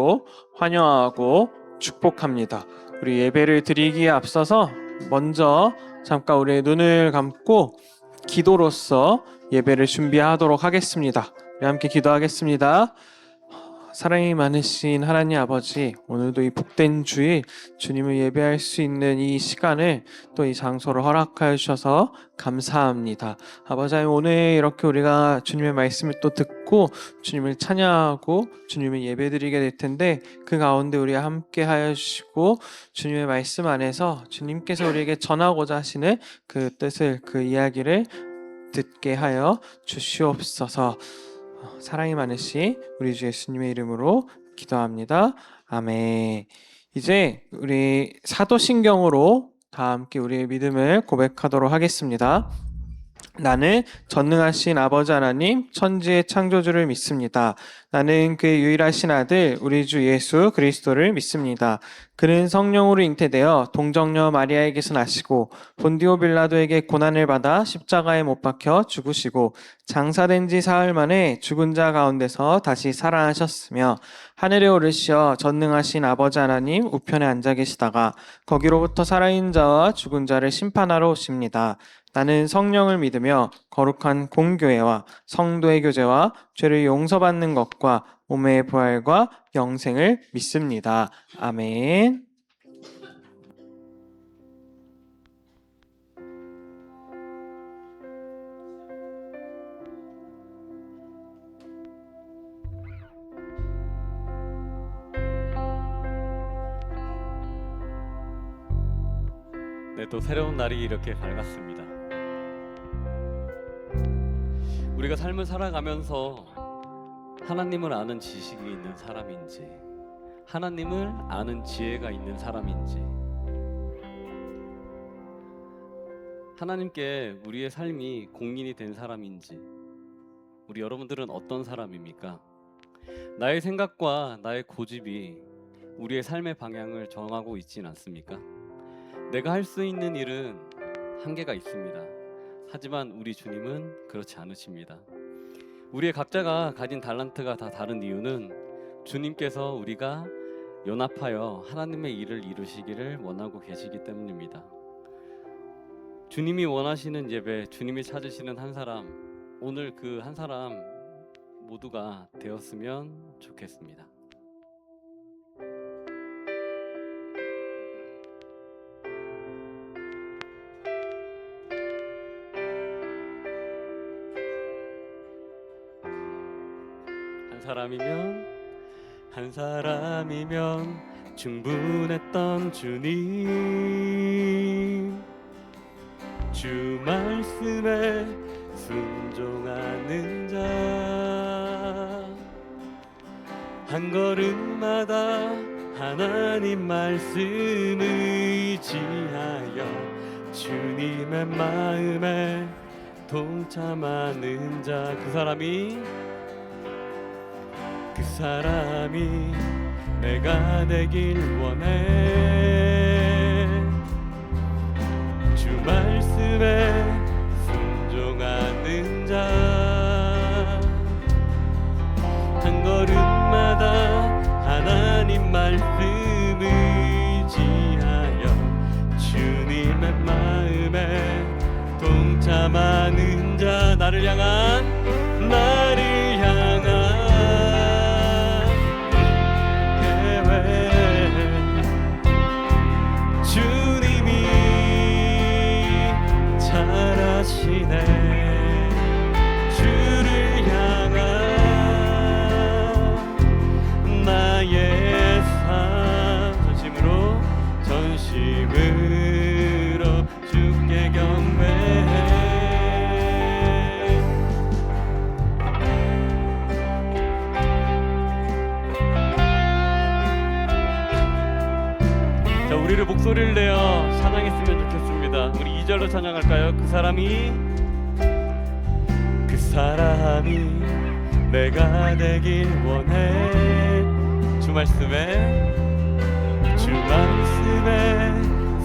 주님으로 환영하고 축복합니다. 우리 예배를 드리기에 앞서서 먼저 잠깐 우리의 눈을 감고 기도로서 예배를 준비하도록 하겠습니다. 우리 함께 기도하겠습니다. 사랑이 많으신 하나님 아버지, 오늘도 이 복된 주일 주님을 예배할 수 있는 이 시간을 또 이 장소를 허락하여 주셔서 감사합니다. 아버지, 오늘 이렇게 우리가 주님의 말씀을 또 듣고 주님을 찬양하고 주님을 예배드리게 될 텐데, 그 가운데 우리와 함께 하여 주시고 주님의 말씀 안에서 주님께서 우리에게 전하고자 하시는 그 뜻을, 그 이야기를 듣게 하여 주시옵소서. 사랑이 많으신 우리 주 예수님의 이름으로 기도합니다. 아멘. 이제 우리 사도신경으로 다 함께 우리의 믿음을 고백하도록 하겠습니다. 나는 전능하신 아버지 하나님 천지의 창조주를 믿습니다. 나는 그의 유일하신 아들 우리 주 예수 그리스도를 믿습니다. 그는 성령으로 잉태되어 동정녀 마리아에게서 나시고 본디오 빌라도에게 고난을 받아 십자가에 못 박혀 죽으시고 장사된 지 사흘 만에 죽은 자 가운데서 다시 살아나셨으며 하늘에 오르시어 전능하신 아버지 하나님 우편에 앉아 계시다가 거기로부터 살아있는 자와 죽은 자를 심판하러 오십니다. 나는 성령을 믿으며 거룩한 공교회와 성도의 교제와 죄를 용서받는 것과 몸의 부활과 영생을 믿습니다. 아멘. 네, 또 새로운 날이 이렇게 밝았습니다. 우리가 삶을 살아가면서 하나님을 아는 지식이 있는 사람인지, 하나님을 아는 지혜가 있는 사람인지, 하나님께 우리의 삶이 공인이 된 사람인지, 우리 여러분들은 어떤 사람입니까? 나의 생각과 나의 고집이 우리의 삶의 방향을 정하고 있진 않습니까? 내가 할 수 있는 일은 한계가 있습니다. 하지만 우리 주님은 그렇지 않으십니다. 우리의 각자가 가진 달란트가 다 다른 이유는 주님께서 우리가 연합하여 하나님의 일을 이루시기를 원하고 계시기 때문입니다. 주님이 원하시는 예배, 주님이 찾으시는 한 사람, 오늘 그 한 사람 모두가 되었으면 좋겠습니다. 한 사람이면 충분했던 주님, 주 말씀에 순종하는 자, 한 걸음마다 하나님 말씀 의지하여 주님의 마음에 동참하는 자, 그 사람이 내가 되길 원해. 주 말씀에 순종하는 자, 한 걸음마다 하나님 말씀 의지하여 주님의 마음에 동참하는 자, 나를 향한 주님이 잘하시네. 주를 향한 나의 삶, 전심으로 주께 경배해. 자, 우리를 목소리를 내어 찬양했으면 좋겠습니다. 우리 2절로 찬양할까요? 그 사람이 내가 되길 원해. 주 말씀에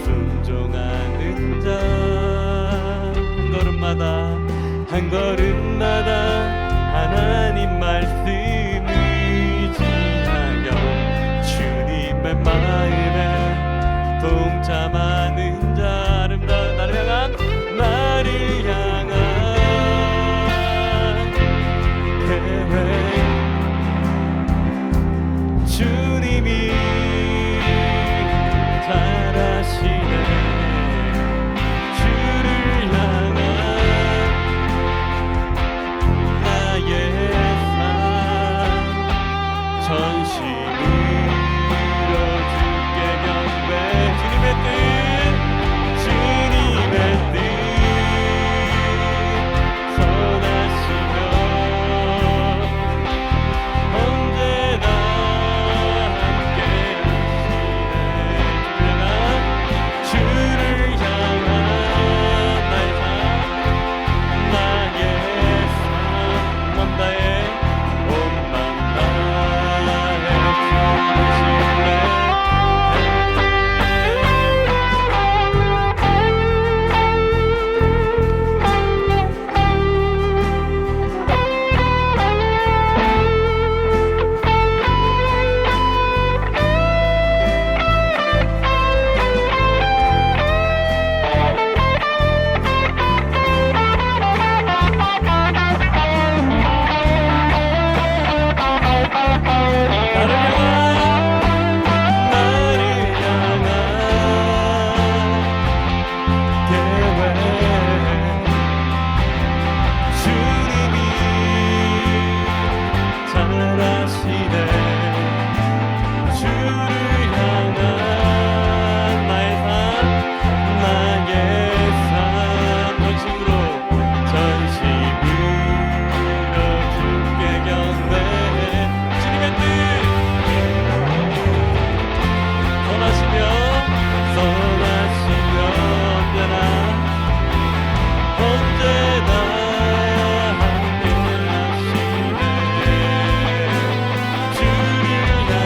순종하는 자, 한 걸음마다 하나님 말씀 의지하여 주께 경배 주님의 뜻 주님의 뜻 선하시며 언제나 함께 하시네 주를 향한 나의 삶 나의 삶 맘 다해 온 맘 다해 주시네 나를 향한 계획 주님이 잘하시네 주를 향한 나의 삶 전심으로 주께 경배해 주님의 뜻 선하시며 언제나 함께 하시네 주를 향한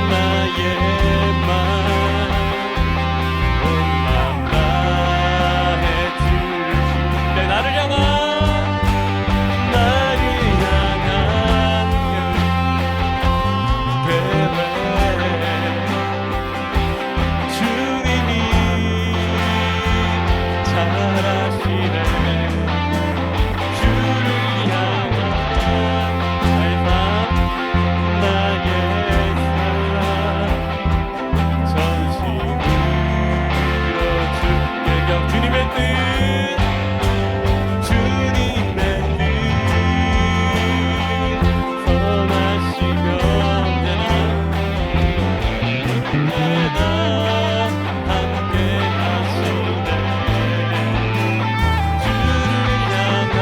나의 온 맘 다해 주를 나를 향한 주님이 잘하시네 주를 향한 나의 삶 전심으로 주께 주님의 뜻 주님의 뜻 선하시며 언제나 함께 하시네 주를 향한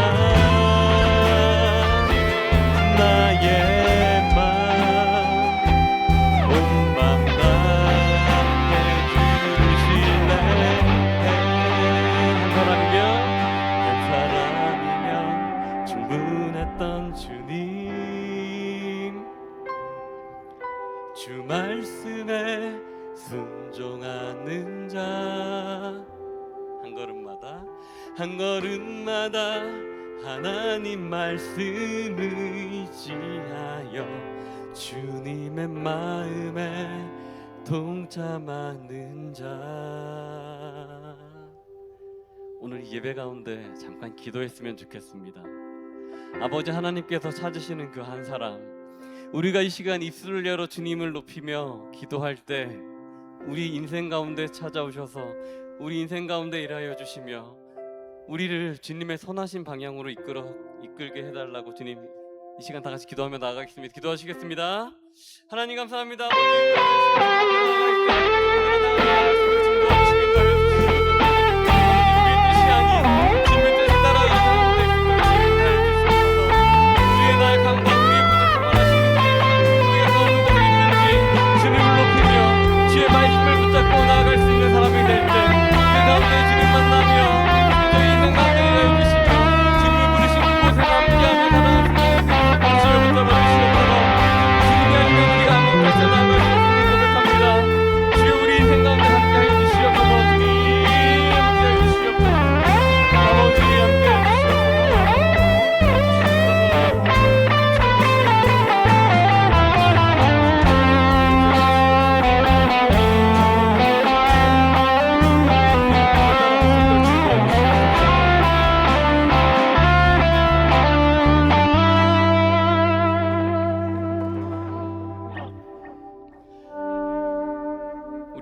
나의 온 맘 다해 주시네 한 사람이면 충분했던 주님 주 말씀에 순종하는 자 한 걸음마다 하나님 말씀 의지하여 주님의 마음에 동참하는 자 오늘 이 예배 가운데 잠깐 기도했으면 좋겠습니다. 아버지 하나님께서 찾으시는 그 한 사람 우리가 이 시간 입술을 열어 주님을 높이며 기도할 때 우리 인생 가운데 찾아오셔서 우리 인생 가운데 일하여 주시며 우리를 주님의 선하신 방향으로 이끌게 해달라고 주님 이 시간 다 같이 기도하며 나아가겠습니다. 기도하시겠습니다. 하나님 감사합니다. 나아갈 수 있는 사람이 될 때 그 가운데 주님 만나며 저희 인생 가운데 일하여 주시며 주님을 부르신 그곳에 함께하며 살아갈 수 있는 주여 붙잡아 주시옵소서 주님이 아니면 우리가 아무 것도 나아갈 수 없음을 고백합니다. 주여 우리 인생 가운데 함께하여 주시옵소서 주님 함께하여 주시옵소서 아버지 함께하여 주시옵소서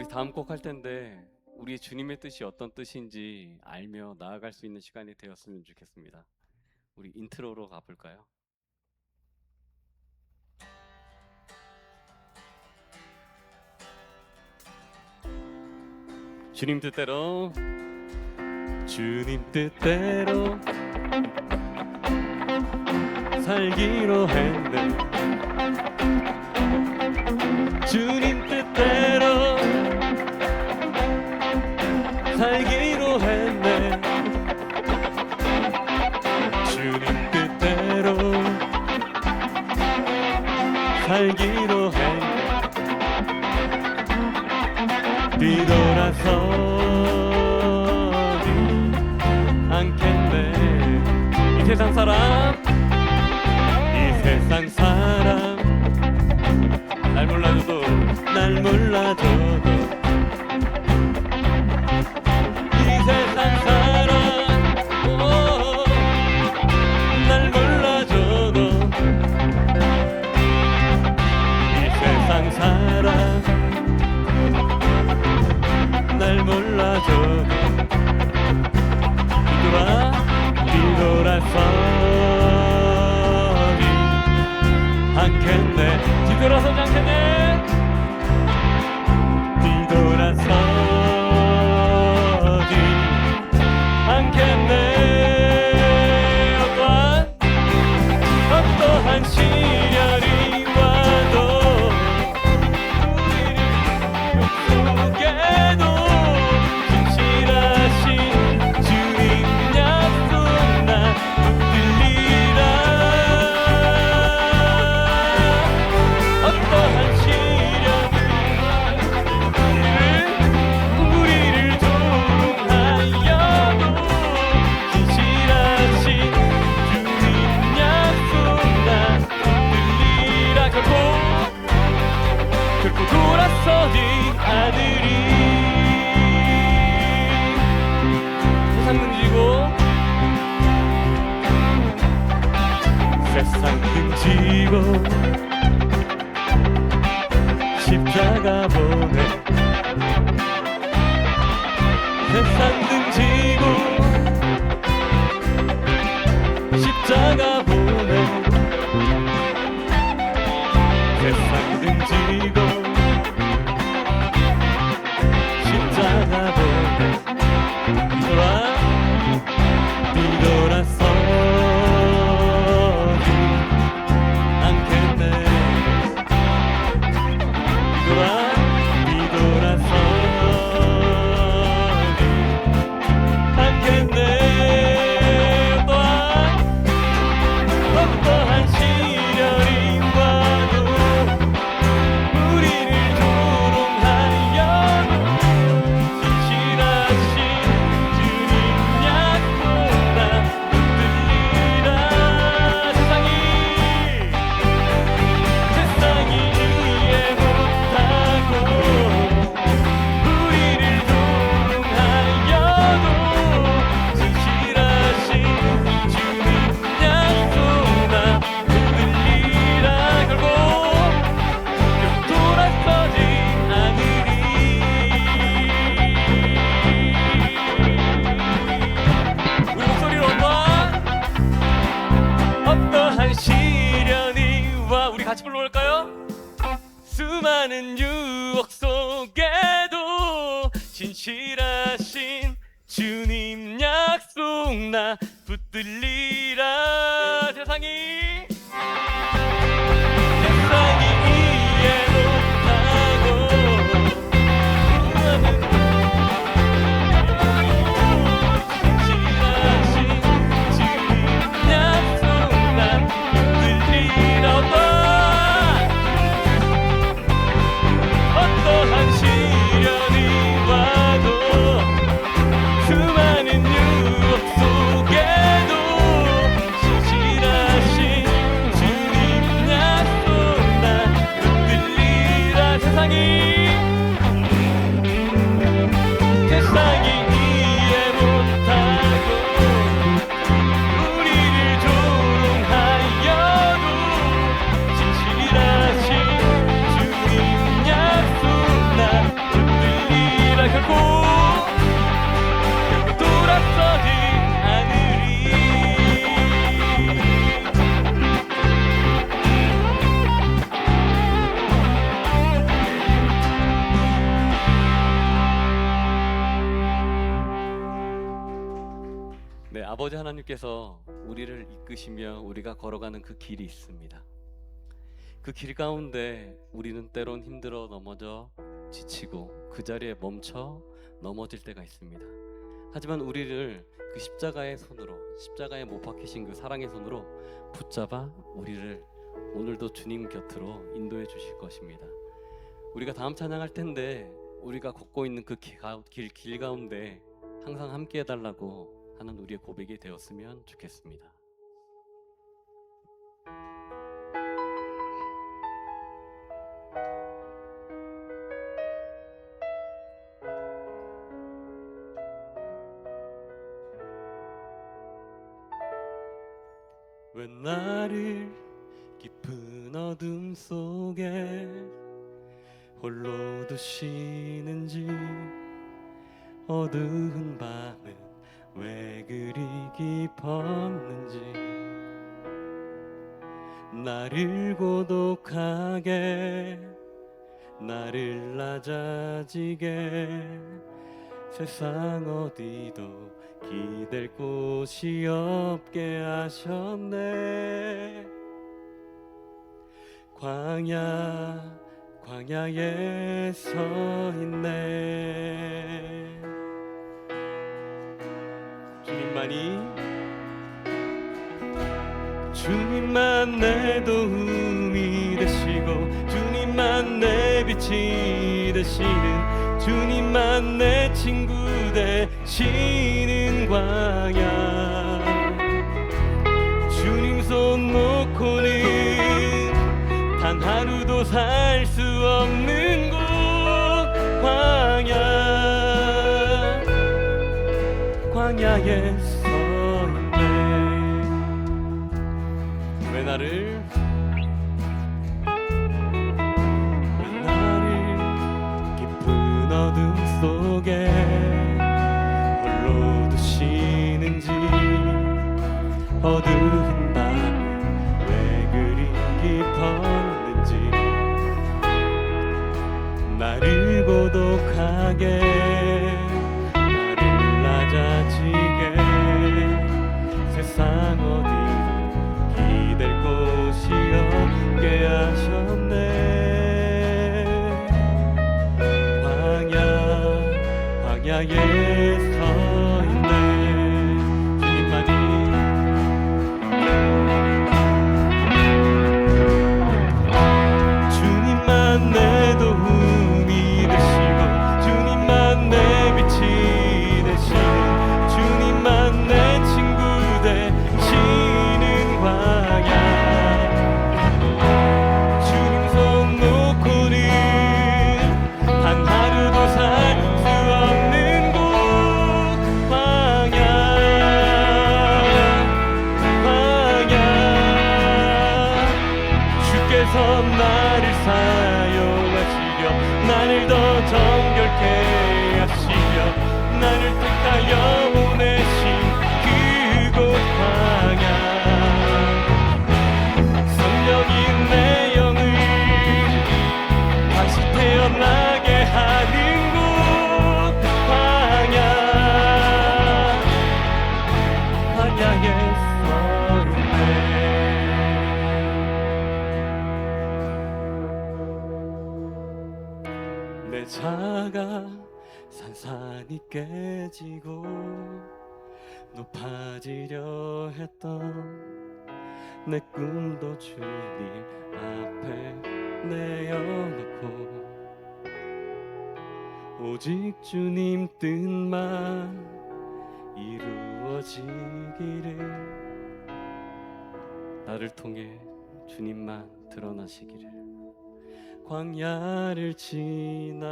다음 곡 할 텐데 우리 주님의 뜻이 어떤 뜻인지 알며 나아갈 수 있는 시간이 되었으면 좋겠습니다. 우리 인트로로 가볼까요? 주님 뜻대로 살기로 했네. 주님 뜻대로 살기로 했네. 주님 뜻대로 살기로 했네. 뒤돌아서지 않겠네. 이 세상 사람, 이 세상 사람, 날 몰라줘도 이 세상 사람, 오, 날 몰라줘도 이 세상 사람, 날 몰라줘도 뒤돌아서지 않겠네. 뒤돌아서지 않겠네. 뒤돌아서지 않겠네. 어떠한 시련이 와도 우리를 속에도 진실하신 주님 약속 나 붙들리라. 어떠한 시련이 우리를 조롱하여도 진실하신 주님 약속 나 붙들리라. 결코 돌아서지 않으리. 세상 등지고 십자가 보내. 세상 등지고 십자가 보내. 세상 등지고 십자가 보내. 뒤돌아서지 않겠네. 뒤돌아서지 않겠네. 어떠한 시련이 와도 우리를 조롱하여도 진실하신 주님 약속 나 붙들리라. 세상이 이해 못하고 우리를 조롱하여도 진실하신 주님 약속 나 붙들리라. 결국 돌아서지 않으리. 우리 목소리로 한번. 어떠한 시련이 와. 우리 같이 불러볼까요? 수많은 유혹 속에도 진실하신 주님 약속 나 붙들리라. 세상이 이해 못하고 수많은 진실하신 주님 약속 나 붙들리라. 어떠한 시련이 와도 수많은 유혹 속에도 진실하신 아버지 하나님께서 우리를 이끄시며 우리가 걸어가는 그 길이 있습니다. 그 길 가운데 우리는 때론 힘들어 넘어져 지치고 그 자리에 멈춰 넘어질 때가 있습니다. 하지만 우리를 그 십자가의 손으로, 십자가에 못 박히신 그 사랑의 손으로 붙잡아 우리를 오늘도 주님 곁으로 인도해 주실 것입니다. 우리가 다음 찬양할 텐데 우리가 걷고 있는 그 길 가운데 항상 함께 해달라고 하는 우리의 고백이 되었으면 좋겠습니다. 왜 나를 깊은 어둠 속에 홀로 두시는지, 어두운 밤은 왜 그리 깊었는지, 나를 고독하게, 나를 낮아지게, 세상 어디도 기댈 곳이 없게 하셨네. 광야에 서 있네. 주님만 내 도움이 되시고, 주님만 내 빛이 되시는, 주님만 내 친구 되시는 광야. 주님 손 놓고는 단 하루도 살 수 없는 곳, 광야에 서 있네. 왜 나를 깊은 어둠 속에 홀로 두시는지, 어두운 밤 왜 그리 깊었는지, 나를 고독하게, 나를 낮아지게, 세상 어디도 기댈 곳이 없게 하셨네. 광야에 서 있네. 주님만 내 도움이 되시고, 주님만 내 빛이 되시는, 주님만 내 친구 되시는 광야. 주님 손 놓고는 단 하루도 살 수 없는 곳, 광야. 주께서 나를 사용하시려, 나를 더 정결케 하시려, 나를 택하여 보내신 그곳 광야. 성령인 내 영을 다시 태어나게 하는 곳, 광야에 서 있네. 내 자가 산산이 깨지고 높아지려 했던 내 꿈도 주님 앞에 내어놓고, 오직 주님 뜻만 이루어지기를, 나를 통해 주님만 드러나시기를. 광야를 지나며.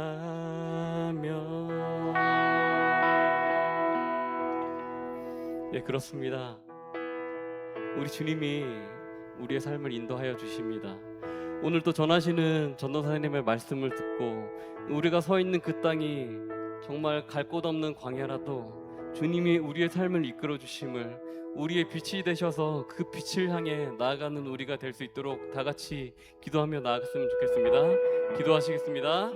예, 그렇습니다. 우리 주님이 우리의 삶을 인도하여 주십니다. 오늘도 전하시는 전도사님의 말씀을 듣고 우리가 서 있는 그 땅이 정말 갈 곳 없는 광야라도 주님이 우리의 삶을 이끌어 주심을, 우리의 빛이 되셔서 그 빛을 향해 나아가는 우리가 될 수 있도록 다 같이 기도하며 나아갔으면 좋겠습니다. 기도하시겠습니다.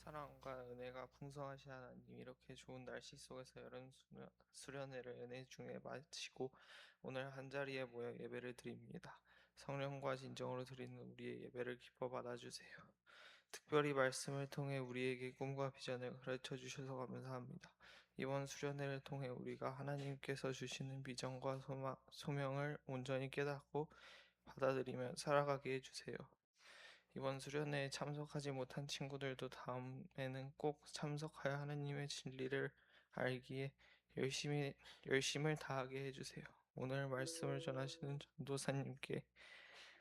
사랑과 은혜가 풍성하신 하나님, 이렇게 좋은 날씨 속에서 여름 수련회를 은혜 중에 마치고 오늘 한자리에 모여 예배를 드립니다. 성령과 진정으로 드리는 우리의 예배를 기뻐 받아주세요. 특별히 말씀을 통해 우리에게 꿈과 비전을 가르쳐 주셔서 감사합니다. 이번 수련회를 통해 우리가 하나님께서 주시는 비전과 소명을 온전히 깨닫고 받아들이며 살아가게 해주세요. 이번 수련회에 참석하지 못한 친구들도 다음에는 꼭 참석하여 하나님의 진리를 알기에 열심을 다하게 해주세요. 오늘 말씀을 전하시는 전도사님께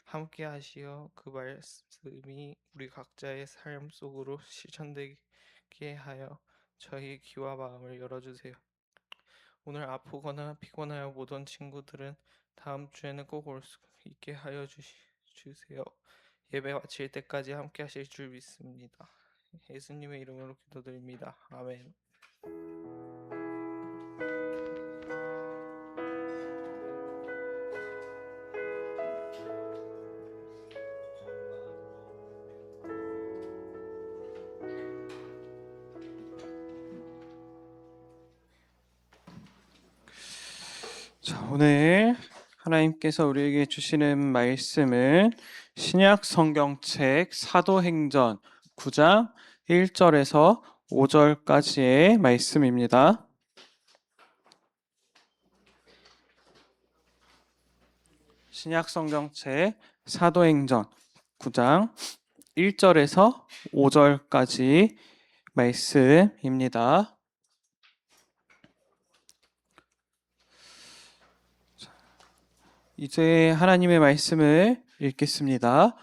함께 하시어 그 말씀이 우리 각자의 삶 속으로 실천되게 하여 저희 귀와 마음을 열어주세요. 오늘 아프거나 피곤하여 못 온 친구들은 다음 주에는 꼭 올 수 있게 하여 주세요. 예배 마칠 때까지 함께 하실 줄 믿습니다. 예수님의 이름으로 기도드립니다. 아멘. 자, 오늘 하나님께서 우리에게 주시는 말씀은 신약 성경책 사도행전 9장 1절에서 5절까지의 말씀입니다. 신약 성경책 사도행전 9장 1절에서 5절까지 말씀입니다. 이제 하나님의 말씀을 읽겠습니다.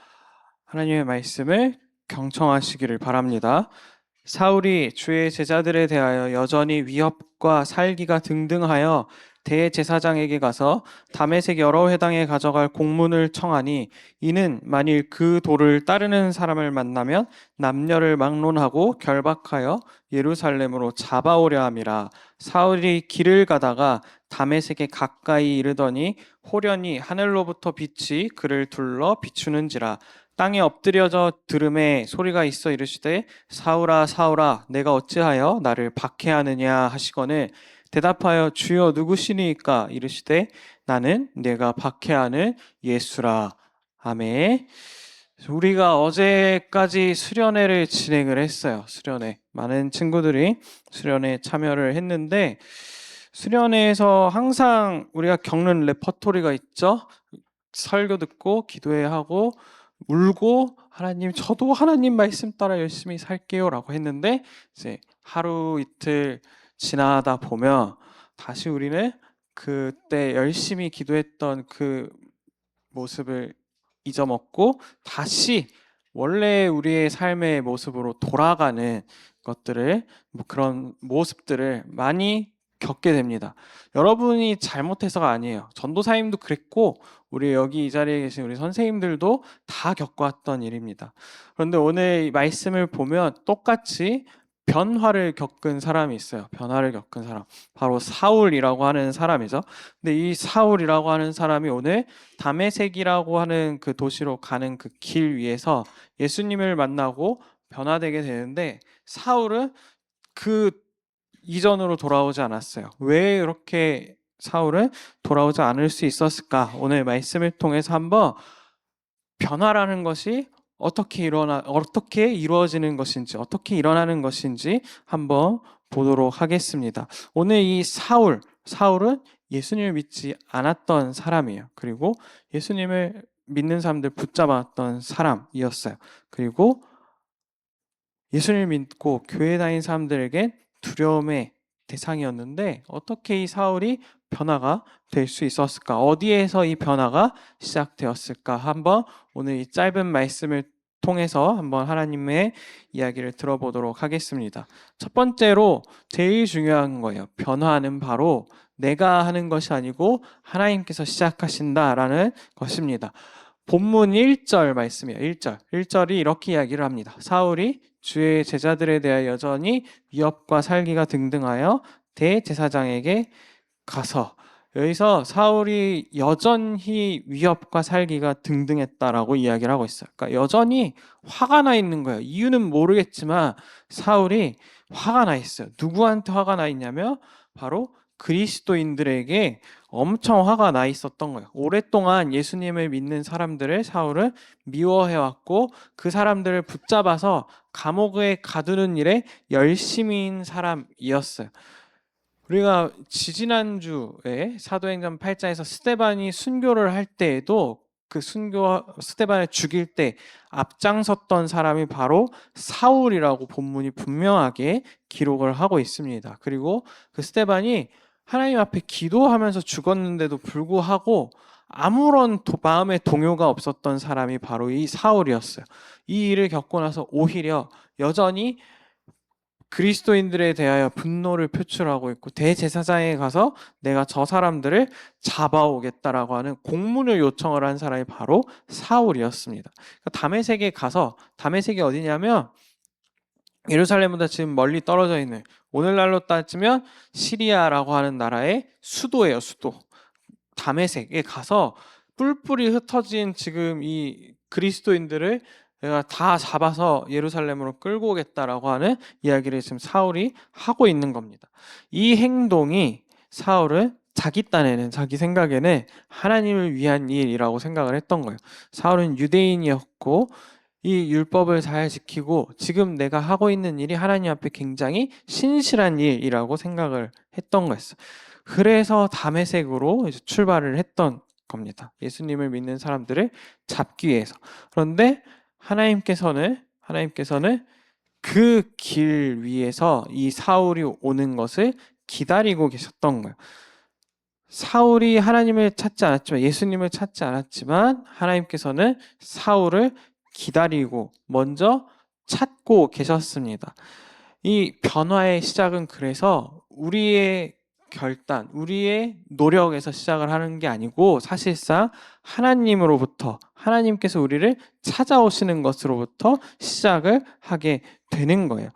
하나님의 말씀을 경청하시기를 바랍니다. 사울이 주의 제자들에 대하여 여전히 위협과 살기가 등등하여 대제사장에게 가서 다메섹 여러 회당에 가져갈 공문을 청하니 이는 만일 그 도를 따르는 사람을 만나면 남녀를 막론하고 결박하여 예루살렘으로 잡아오려 함이라. 사울이 길을 가다가 다메섹에 가까이 이르더니 호련히 하늘로부터 빛이 그를 둘러 비추는지라. 땅에 엎드려져 들음에 소리가 있어 이르시되 사울아 사울아 내가 어찌하여 나를 박해하느냐 하시거늘 대답하여 주여 누구시니까 이르시되 나는 내가 박해하는 예수라. 아멘. 우리가 어제까지 수련회를 진행을 했어요. 수련회. 많은 친구들이 수련회에 참여를 했는데 수련회에서 항상 우리가 겪는 레퍼토리가 있죠. 설교 듣고 기도해야 하고 울고 하나님 저도 하나님 말씀 따라 열심히 살게요라고 했는데 이제 하루 이틀 지나다 보면 다시 우리는 그때 열심히 기도했던 그 모습을 잊어먹고 다시 원래 우리의 삶의 모습으로 돌아가는 것들을 그런 모습들을 많이 겪게 됩니다. 여러분이 잘못해서가 아니에요. 전도사님도 그랬고 우리 여기 이 자리에 계신 우리 선생님들도 다 겪어왔던 일입니다. 그런데 오늘 이 말씀을 보면 똑같이 변화를 겪은 사람이 있어요. 변화를 겪은 사람. 바로 사울이라고 하는 사람이죠. 근데 이 사울이라고 하는 사람이 오늘 다메섹이라고 하는 그 도시로 가는 그 길 위에서 예수님을 만나고 변화되게 되는데 사울은 그 이전으로 돌아오지 않았어요. 왜 이렇게 사울은 돌아오지 않을 수 있었을까? 오늘 말씀을 통해서 한번 변화라는 것이 어떻게 이루어지는 것인지, 어떻게 일어나는 것인지 한번 보도록 하겠습니다. 오늘 이 사울은 예수님을 믿지 않았던 사람이에요. 그리고 예수님을 믿는 사람들 붙잡았던 사람이었어요. 그리고 예수님을 믿고 교회 다닌 사람들에게 두려움의 대상이었는데 어떻게 이 사울이 변화가 될 수 있었을까? 어디에서 이 변화가 시작되었을까? 한번 오늘 이 짧은 말씀을 통해서 한번 하나님의 이야기를 들어보도록 하겠습니다. 첫 번째로 제일 중요한 거예요. 변화는 바로 내가 하는 것이 아니고 하나님께서 시작하신다라는 것입니다. 본문 1절 말씀이에요. 1절이 이렇게 이야기를 합니다. 사울이 주의 제자들에 대하여 여전히 위협과 살기가 등등하여 대제사장에게 가서 여기서 사울이 여전히 위협과 살기가 등등했다라고 이야기를 하고 있어요. 그러니까 여전히 화가 나 있는 거예요. 이유는 모르겠지만 사울이 화가 나 있어요. 누구한테 화가 나 있냐면 바로 그리스도인들에게 엄청 화가 나 있었던 거예요. 오랫동안 예수님을 믿는 사람들을 사울은 미워해왔고 그 사람들을 붙잡아서 감옥에 가두는 일에 열심인 사람이었어요. 우리가 지지난주에 사도행전 8장에서 스데반이 순교를 할 때에도 그 스데반을 죽일 때 앞장섰던 사람이 바로 사울이라고 본문이 분명하게 기록을 하고 있습니다. 그리고 그 스데반이 하나님 앞에 기도하면서 죽었는데도 불구하고 아무런 마음의 동요가 없었던 사람이 바로 이 사울이었어요. 이 일을 겪고 나서 오히려 여전히 그리스도인들에 대하여 분노를 표출하고 있고 대제사장에 가서 내가 저 사람들을 잡아오겠다라고 하는 공문을 요청을 한 사람이 바로 사울이었습니다. 다메섹에 가서, 다메섹이 어디냐면 예루살렘보다 지금 멀리 떨어져 있는, 오늘날로 따지면 시리아라고 하는 나라의 수도예요. 수도. 다메섹에 가서 뿔뿔이 흩어진 지금 이 그리스도인들을 내가 다 잡아서 예루살렘으로 끌고 오겠다라고 하는 이야기를 지금 사울이 하고 있는 겁니다. 이 행동이 사울은 자기 딴에는, 자기 생각에는 하나님을 위한 일이라고 생각을 했던 거예요. 사울은 유대인이었고 이 율법을 잘 지키고 지금 내가 하고 있는 일이 하나님 앞에 굉장히 신실한 일이라고 생각을 했던 거였어요. 그래서 다메섹으로 이제 출발을 했던 겁니다. 예수님을 믿는 사람들을 잡기 위해서. 그런데 하나님께서는 그 길 위에서 이 사울이 오는 것을 기다리고 계셨던 거예요. 사울이 하나님을 찾지 않았지만, 예수님을 찾지 않았지만 하나님께서는 사울을 기다리고 먼저 찾고 계셨습니다. 이 변화의 시작은 그래서 우리의 결단, 우리의 노력에서 시작을 하는 게 아니고 사실상 하나님으로부터, 하나님께서 우리를 찾아오시는 것으로부터 시작을 하게 되는 거예요.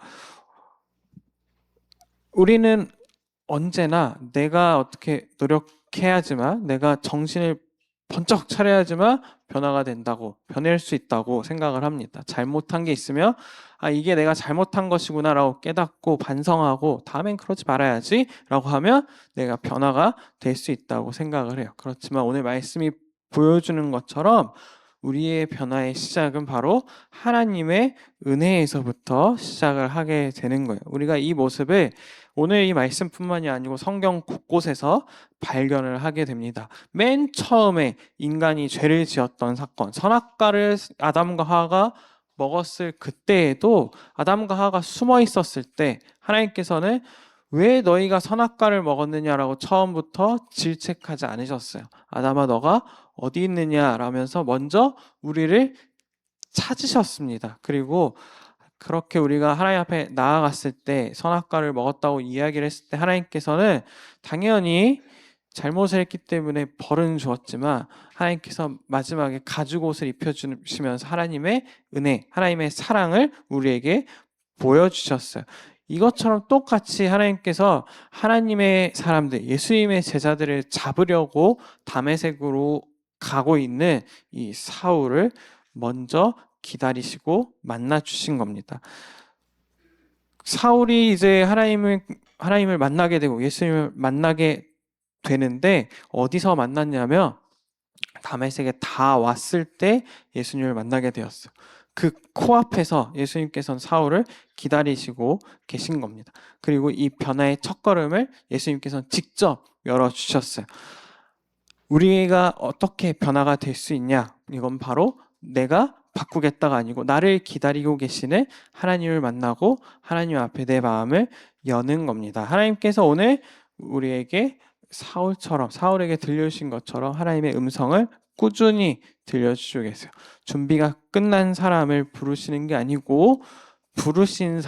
우리는 언제나 내가 어떻게 노력해야지만, 내가 정신을 번쩍 차려야지만 변화가 된다고, 변할 수 있다고 생각을 합니다. 잘못한 게 있으면 이게 내가 잘못한 것이구나 라고 깨닫고 반성하고 다음엔 그러지 말아야지 라고 하면 내가 변화가 될 수 있다고 생각을 해요. 그렇지만 오늘 말씀이 보여주는 것처럼 우리의 변화의 시작은 바로 하나님의 은혜에서부터 시작을 하게 되는 거예요. 우리가 이 모습을 오늘 이 말씀뿐만이 아니고 성경 곳곳에서 발견을 하게 됩니다. 맨 처음에 인간이 죄를 지었던 사건, 선악과를 아담과 하와가 먹었을 그때에도 아담과 하와가 숨어 있었을 때 하나님께서는 왜 너희가 선악과를 먹었느냐라고 처음부터 질책하지 않으셨어요. 아담아, 너가 어디 있느냐 라면서 먼저 우리를 찾으셨습니다. 그리고 그렇게 우리가 하나님 앞에 나아갔을 때, 선악과를 먹었다고 이야기를 했을 때 하나님께서는 당연히 잘못을 했기 때문에 벌은 주었지만 하나님께서 마지막에 가죽옷을 입혀주시면서 하나님의 은혜, 하나님의 사랑을 우리에게 보여주셨어요. 이것처럼 똑같이 하나님께서 하나님의 사람들, 예수님의 제자들을 잡으려고 다메섹으로 가고 있는 이 사울을 먼저 기다리시고 만나 주신 겁니다. 사울이 이제 하나님을 만나게 되고 예수님을 만나게 되는데 어디서 만났냐면 다메섹에 다 왔을 때 예수님을 만나게 되었어요. 그 코앞에서 예수님께서는 사울을 기다리시고 계신 겁니다. 그리고 이 변화의 첫걸음을 예수님께서는 직접 열어주셨어요. 우리가 어떻게 변화가 될 수 있냐? 이건 바로 내가 바꾸겠다가 아니고 나를 기다리고 계시는 하나님을 만나고 하나님 앞에 내 마음을 여는 겁니다. 하나님께서 오늘 우리에게 사울에게 들려주신 것처럼 하나님의 음성을 꾸준히 들려주시고 계세요. 준비가 끝난 사람을 부르시는 게 아니고 부르신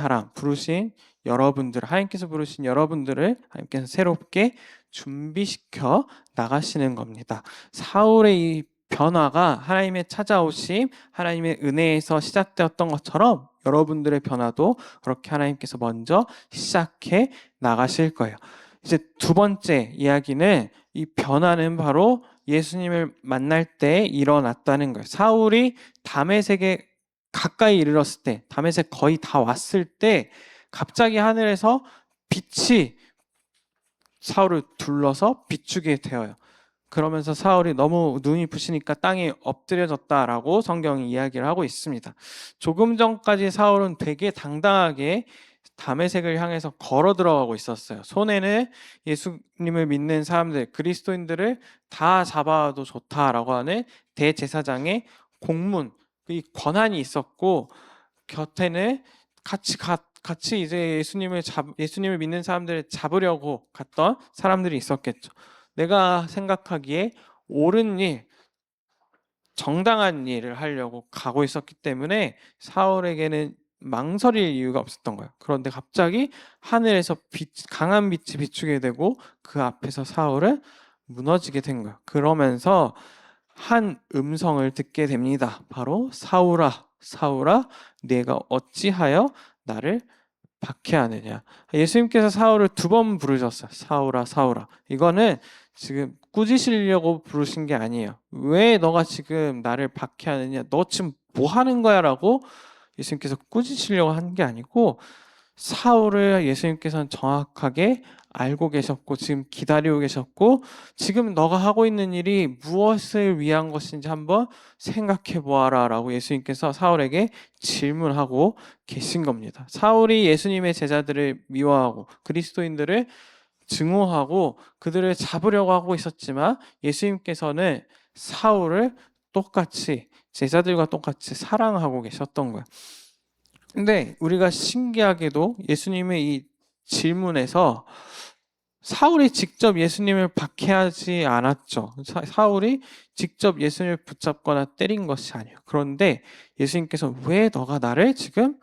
여러분들, 하나님께서 부르신 여러분들을 하나님께서 새롭게 준비시켜 나가시는 겁니다. 사울의 이 변화가 하나님의 찾아오심, 하나님의 은혜에서 시작되었던 것처럼 여러분들의 변화도 그렇게 하나님께서 먼저 시작해 나가실 거예요. 이제 두 번째 이야기는 이 변화는 바로 예수님을 만날 때 일어났다는 거예요. 사울이 다메섹에 가까이 이르렀을 때, 다메섹 거의 다 왔을 때 갑자기 하늘에서 빛이 사울을 둘러서 비추게 되어요. 그러면서 사울이 너무 눈이 부시니까 땅에 엎드려졌다라고 성경이 이야기를 하고 있습니다. 조금 전까지 사울은 되게 당당하게 다메섹을 향해서 걸어 들어가고 있었어요. 손에는 예수님을 믿는 사람들, 그리스도인들을 다 잡아도 좋다라고 하는 대제사장의 공문, 이 권한이 있었고, 곁에는 같이 이제 예수님을 믿는 사람들을 잡으려고 갔던 사람들이 있었겠죠. 내가 생각하기에 옳은 일, 정당한 일을 하려고 가고 있었기 때문에 사울에게는 망설일 이유가 없었던 거예요. 그런데 갑자기 하늘에서 강한 빛이 비추게 되고 그 앞에서 사울은 무너지게 된 거예요. 그러면서 한 음성을 듣게 됩니다. 바로 사울아, 사울아, 내가 어찌하여 나를 박해하느냐. 예수님께서 사울을 두 번 부르셨어요. 사울아, 사울아. 이거는 지금 꾸짖으려고 부르신 게 아니에요. 왜 너가 지금 나를 박해하느냐? 너 지금 뭐 하는 거야? 라고 예수님께서 꾸짖으려고 한 게 아니고, 사울을 예수님께서는 정확하게 알고 계셨고 지금 기다리고 계셨고, 지금 너가 하고 있는 일이 무엇을 위한 것인지 한번 생각해 보아라 라고 예수님께서 사울에게 질문하고 계신 겁니다. 사울이 예수님의 제자들을 미워하고 그리스도인들을 증오하고 그들을 잡으려고 하고 있었지만, 예수님께서는 사울을 똑같이, 제자들과 똑같이 사랑하고 계셨던 거예요. 근데 우리가 신기하게도 예수님의 이 질문에서 사울이 직접 예수님을 박해하지 않았죠. 사울이 직접 예수님을 붙잡거나 때린 것이 아니에요. 그런데 예수님께서 왜 너가 나를 지금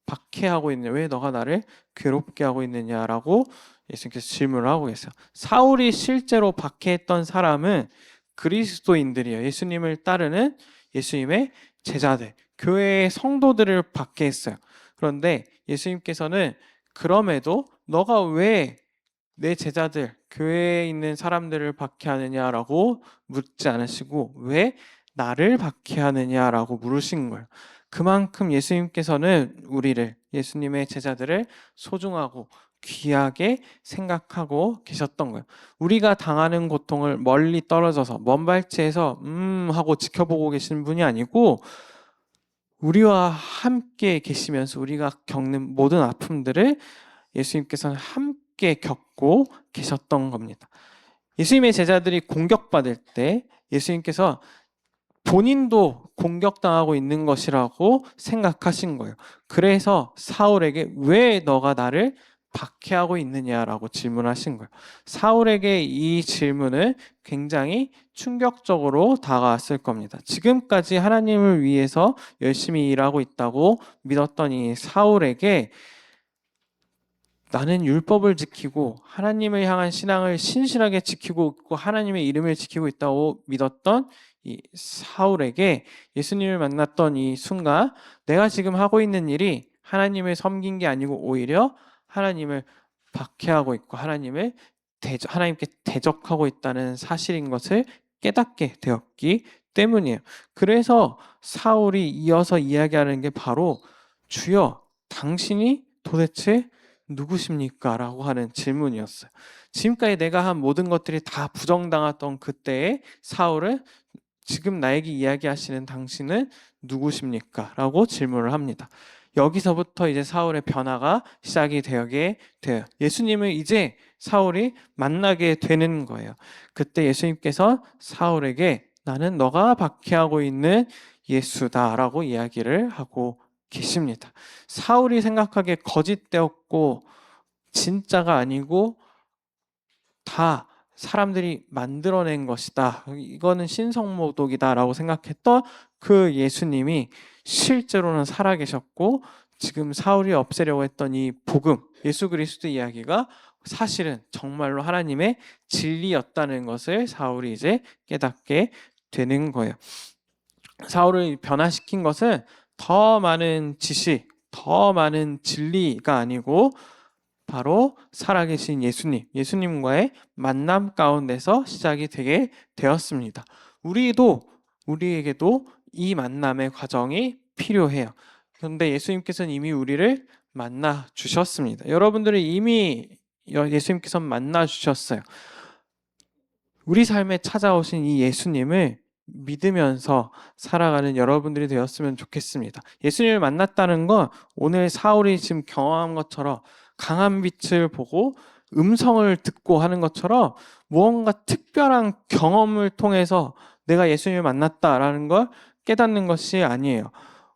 박해하고 있느냐, 왜 너가 나를 괴롭게 하고 있느냐라고 예수님께서 질문을 하고 계세요. 사울이 실제로 박해했던 사람은 그리스도인들이에요. 예수님을 따르는 예수님의 제자들, 교회의 성도들을 박해했어요. 그런데 예수님께서는 그럼에도 너가 왜 내 제자들, 교회에 있는 사람들을 박해하느냐라고 묻지 않으시고 왜 나를 박해하느냐라고 물으신 거예요. 그만큼 예수님께서는 우리를, 예수님의 제자들을 소중하고 귀하게 생각하고 계셨던 거예요. 우리가 당하는 고통을 멀리 떨어져서 먼 발치에서 하고 지켜보고 계신 분이 아니고, 우리와 함께 계시면서 우리가 겪는 모든 아픔들을 예수님께서는 함께 겪고 계셨던 겁니다. 예수님의 제자들이 공격받을 때 예수님께서 본인도 공격당하고 있는 것이라고 생각하신 거예요. 그래서 사울에게 왜 너가 나를 박해하고 있느냐라고 질문하신 거예요. 사울에게 이 질문은 굉장히 충격적으로 다가왔을 겁니다. 지금까지 하나님을 위해서 열심히 일하고 있다고 믿었던 이 사울에게 나는 율법을 지키고 하나님을 향한 신앙을 신실하게 지키고 있고 하나님의 이름을 지키고 있다고 믿었던 이 사울에게 예수님을 만났던 이 순간, 내가 지금 하고 있는 일이 하나님을 섬긴 게 아니고 오히려 하나님을 박해하고 있고 하나님께 대적하고 있다는 사실인 것을 깨닫게 되었기 때문이에요. 그래서 사울이 이어서 이야기하는 게 바로 주여, 당신이 도대체 누구십니까? 라고 하는 질문이었어요. 지금까지 내가 한 모든 것들이 다 부정당했던 그때의 사울은 지금 나에게 이야기하시는 당신은 누구십니까? 라고 질문을 합니다. 여기서부터 이제 사울의 변화가 시작이 되게 돼요. 예수님을 이제 사울이 만나게 되는 거예요. 그때 예수님께서 사울에게 나는 너가 박해하고 있는 예수다라고 이야기를 하고 계십니다. 사울이 생각하기에 거짓되었고 진짜가 아니고 다 사람들이 만들어낸 것이다, 이거는 신성모독이다라고 생각했던 그 예수님이 실제로는 살아계셨고, 지금 사울이 없애려고 했던 이 복음, 예수 그리스도 이야기가 사실은 정말로 하나님의 진리였다는 것을 사울이 이제 깨닫게 되는 거예요. 사울을 변화시킨 것은 더 많은 지식, 더 많은 진리가 아니고 바로 살아계신 예수님과의 만남 가운데서 시작이 되게 되었습니다. 우리에게도 이 만남의 과정이 필요해요. 그런데 예수님께서는 이미 우리를 만나 주셨습니다. 여러분들을 이미 예수님께서 만나 주셨어요. 우리 삶에 찾아오신 이 예수님을 믿으면서 살아가는 여러분들이 되었으면 좋겠습니다. 예수님을 만났다는 건 오늘 사울이 지금 경험한 것처럼 강한 빛을 보고 음성을 듣고 하는 것처럼 무언가 특별한 경험을 통해서 내가 예수님을 만났다라는 걸 깨닫는 것이 아니에요.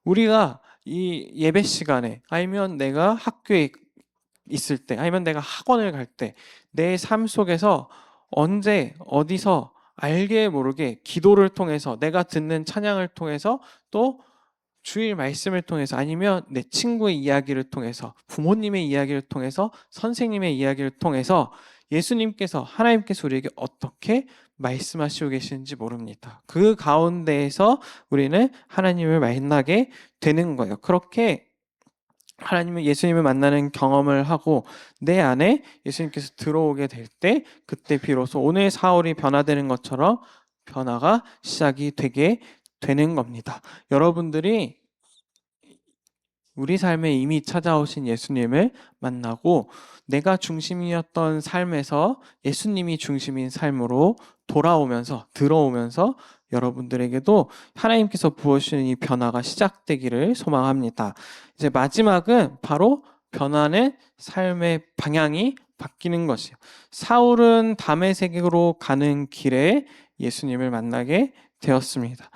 우리가 이 예배 시간에 아니면 내가 학교에 있을 때 아니면 내가 학원을 갈 때 내 삶 속에서 언제 어디서 알게 모르게 기도를 통해서 내가 듣는 찬양을 통해서 또 주일 말씀을 통해서 아니면 내 친구의 이야기를 통해서 부모님의 이야기를 통해서 선생님의 이야기를 통해서 예수님께서 하나님께서 우리에게 어떻게 말씀하시고 계시는지 모릅니다. 그 가운데에서 우리는 하나님을 만나게 되는 거예요. 그렇게 예수님을 만나는 경험을 하고 내 안에 예수님께서 들어오게 될 때 그때 비로소 오늘 사울이 변화되는 것처럼 변화가 시작이 되게 되는 겁니다. 여러분들이 우리 삶에 이미 찾아오신 예수님을 만나고 내가 중심이었던 삶에서 예수님이 중심인 삶으로 들어오면서 여러분들에게도 하나님께서 부어주시는 이 변화가 시작되기를 소망합니다. 이제 마지막은 바로 변화는 삶의 방향이 바뀌는 것이에요. 사울은 다메섹으로 가는 길에 예수님을 만나게 되었습니다.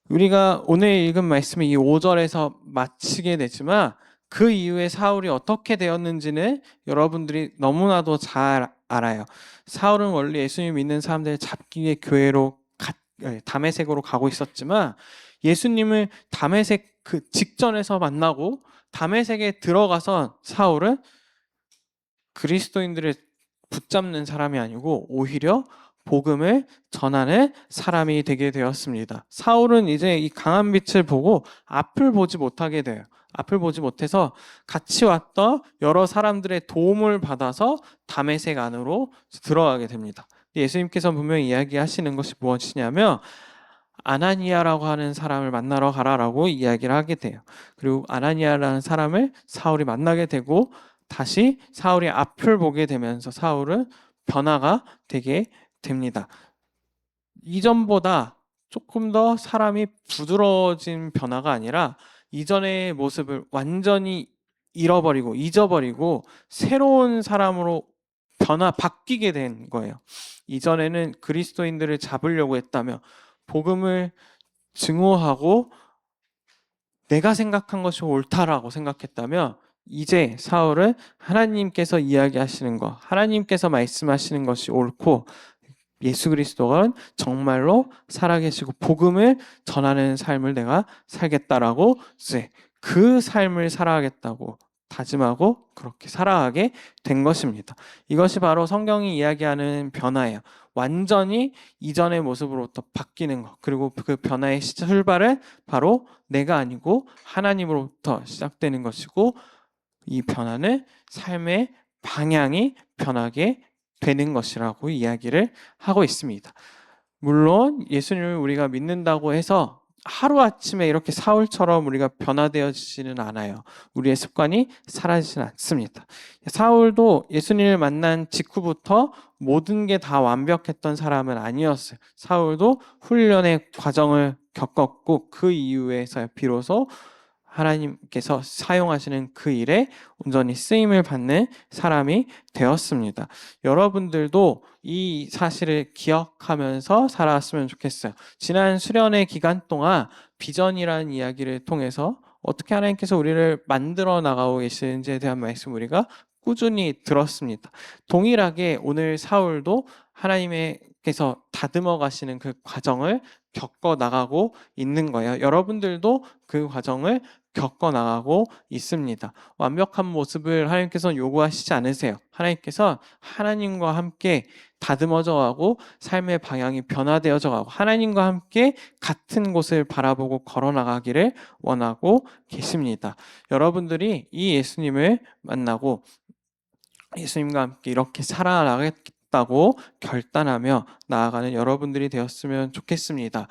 우리가 오늘 읽은 말씀을 이 5절에서 마치게 되지만 그 이후에 사울이 어떻게 되었는지는 여러분들이 너무나도 잘 알아요. 사울은 원래 예수님 믿는 사람들을 잡기 위해 다메섹으로 가고 있었지만 예수님을 다메섹 그 직전에서 만나고 다메섹에 들어가서 사울은 그리스도인들을 붙잡는 사람이 아니고 오히려 복음을 전하는 사람이 되게 되었습니다. 사울은 이제 이 강한 빛을 보고 앞을 보지 못하게 돼요. 앞을 보지 못해서 같이 왔던 여러 사람들의 도움을 받아서 다메섹 안으로 들어가게 됩니다. 예수님께서 분명히 이야기하시는 것이 무엇이냐면 아나니아라고 하는 사람을 만나러 가라라고 이야기를 하게 돼요. 그리고 아나니아라는 사람을 사울이 만나게 되고 다시 사울이 앞을 보게 되면서 사울은 변화가 되게 됩니다. 이전보다 조금 더 사람이 부드러워진 변화가 아니라 이전의 모습을 완전히 잊어버리고 새로운 사람으로 바뀌게 된 거예요. 이전에는 그리스도인들을 잡으려고 했다며 복음을 증오하고 내가 생각한 것이 옳다라고 생각했다면 이제 사울은 하나님께서 이야기하시는 것, 하나님께서 말씀하시는 것이 옳고 예수 그리스도가 정말로 살아계시고 복음을 전하는 삶을 내가 살겠다라고 이제 그 삶을 살아가겠다고 다짐하고 그렇게 살아가게 된 것입니다. 이것이 바로 성경이 이야기하는 변화예요. 완전히 이전의 모습으로부터 바뀌는 것. 그리고 그 변화의 출발은 바로 내가 아니고 하나님으로부터 시작되는 것이고 이 변화는 삶의 방향이 변하게 되는 것이라고 이야기를 하고 있습니다. 물론 예수님을 우리가 믿는다고 해서 하루아침에 이렇게 사울처럼 우리가 변화되어지지는 않아요. 우리의 습관이 사라지지는 않습니다. 사울도 예수님을 만난 직후부터 모든 게 다 완벽했던 사람은 아니었어요. 사울도 훈련의 과정을 겪었고 그 이후에서 비로소 하나님께서 사용하시는 그 일에 온전히 쓰임을 받는 사람이 되었습니다. 여러분들도 이 사실을 기억하면서 살아왔으면 좋겠어요. 지난 수련의 기간 동안 비전이라는 이야기를 통해서 어떻게 하나님께서 우리를 만들어 나가고 계시는지에 대한 말씀 우리가 꾸준히 들었습니다. 동일하게 오늘 사울도 하나님께서 다듬어 가시는 그 과정을 겪어 나가고 있는 거예요. 여러분들도 그 과정을 겪어 나가고 있습니다. 완벽한 모습을 하나님께서는 요구하시지 않으세요. 하나님께서 하나님과 함께 다듬어져 가고 삶의 방향이 변화되어져 가고 하나님과 함께 같은 곳을 바라보고 걸어 나가기를 원하고 계십니다. 여러분들이 이 예수님을 만나고 예수님과 함께 이렇게 살아나가겠다고 결단하며 나아가는 여러분들이 되었으면 좋겠습니다.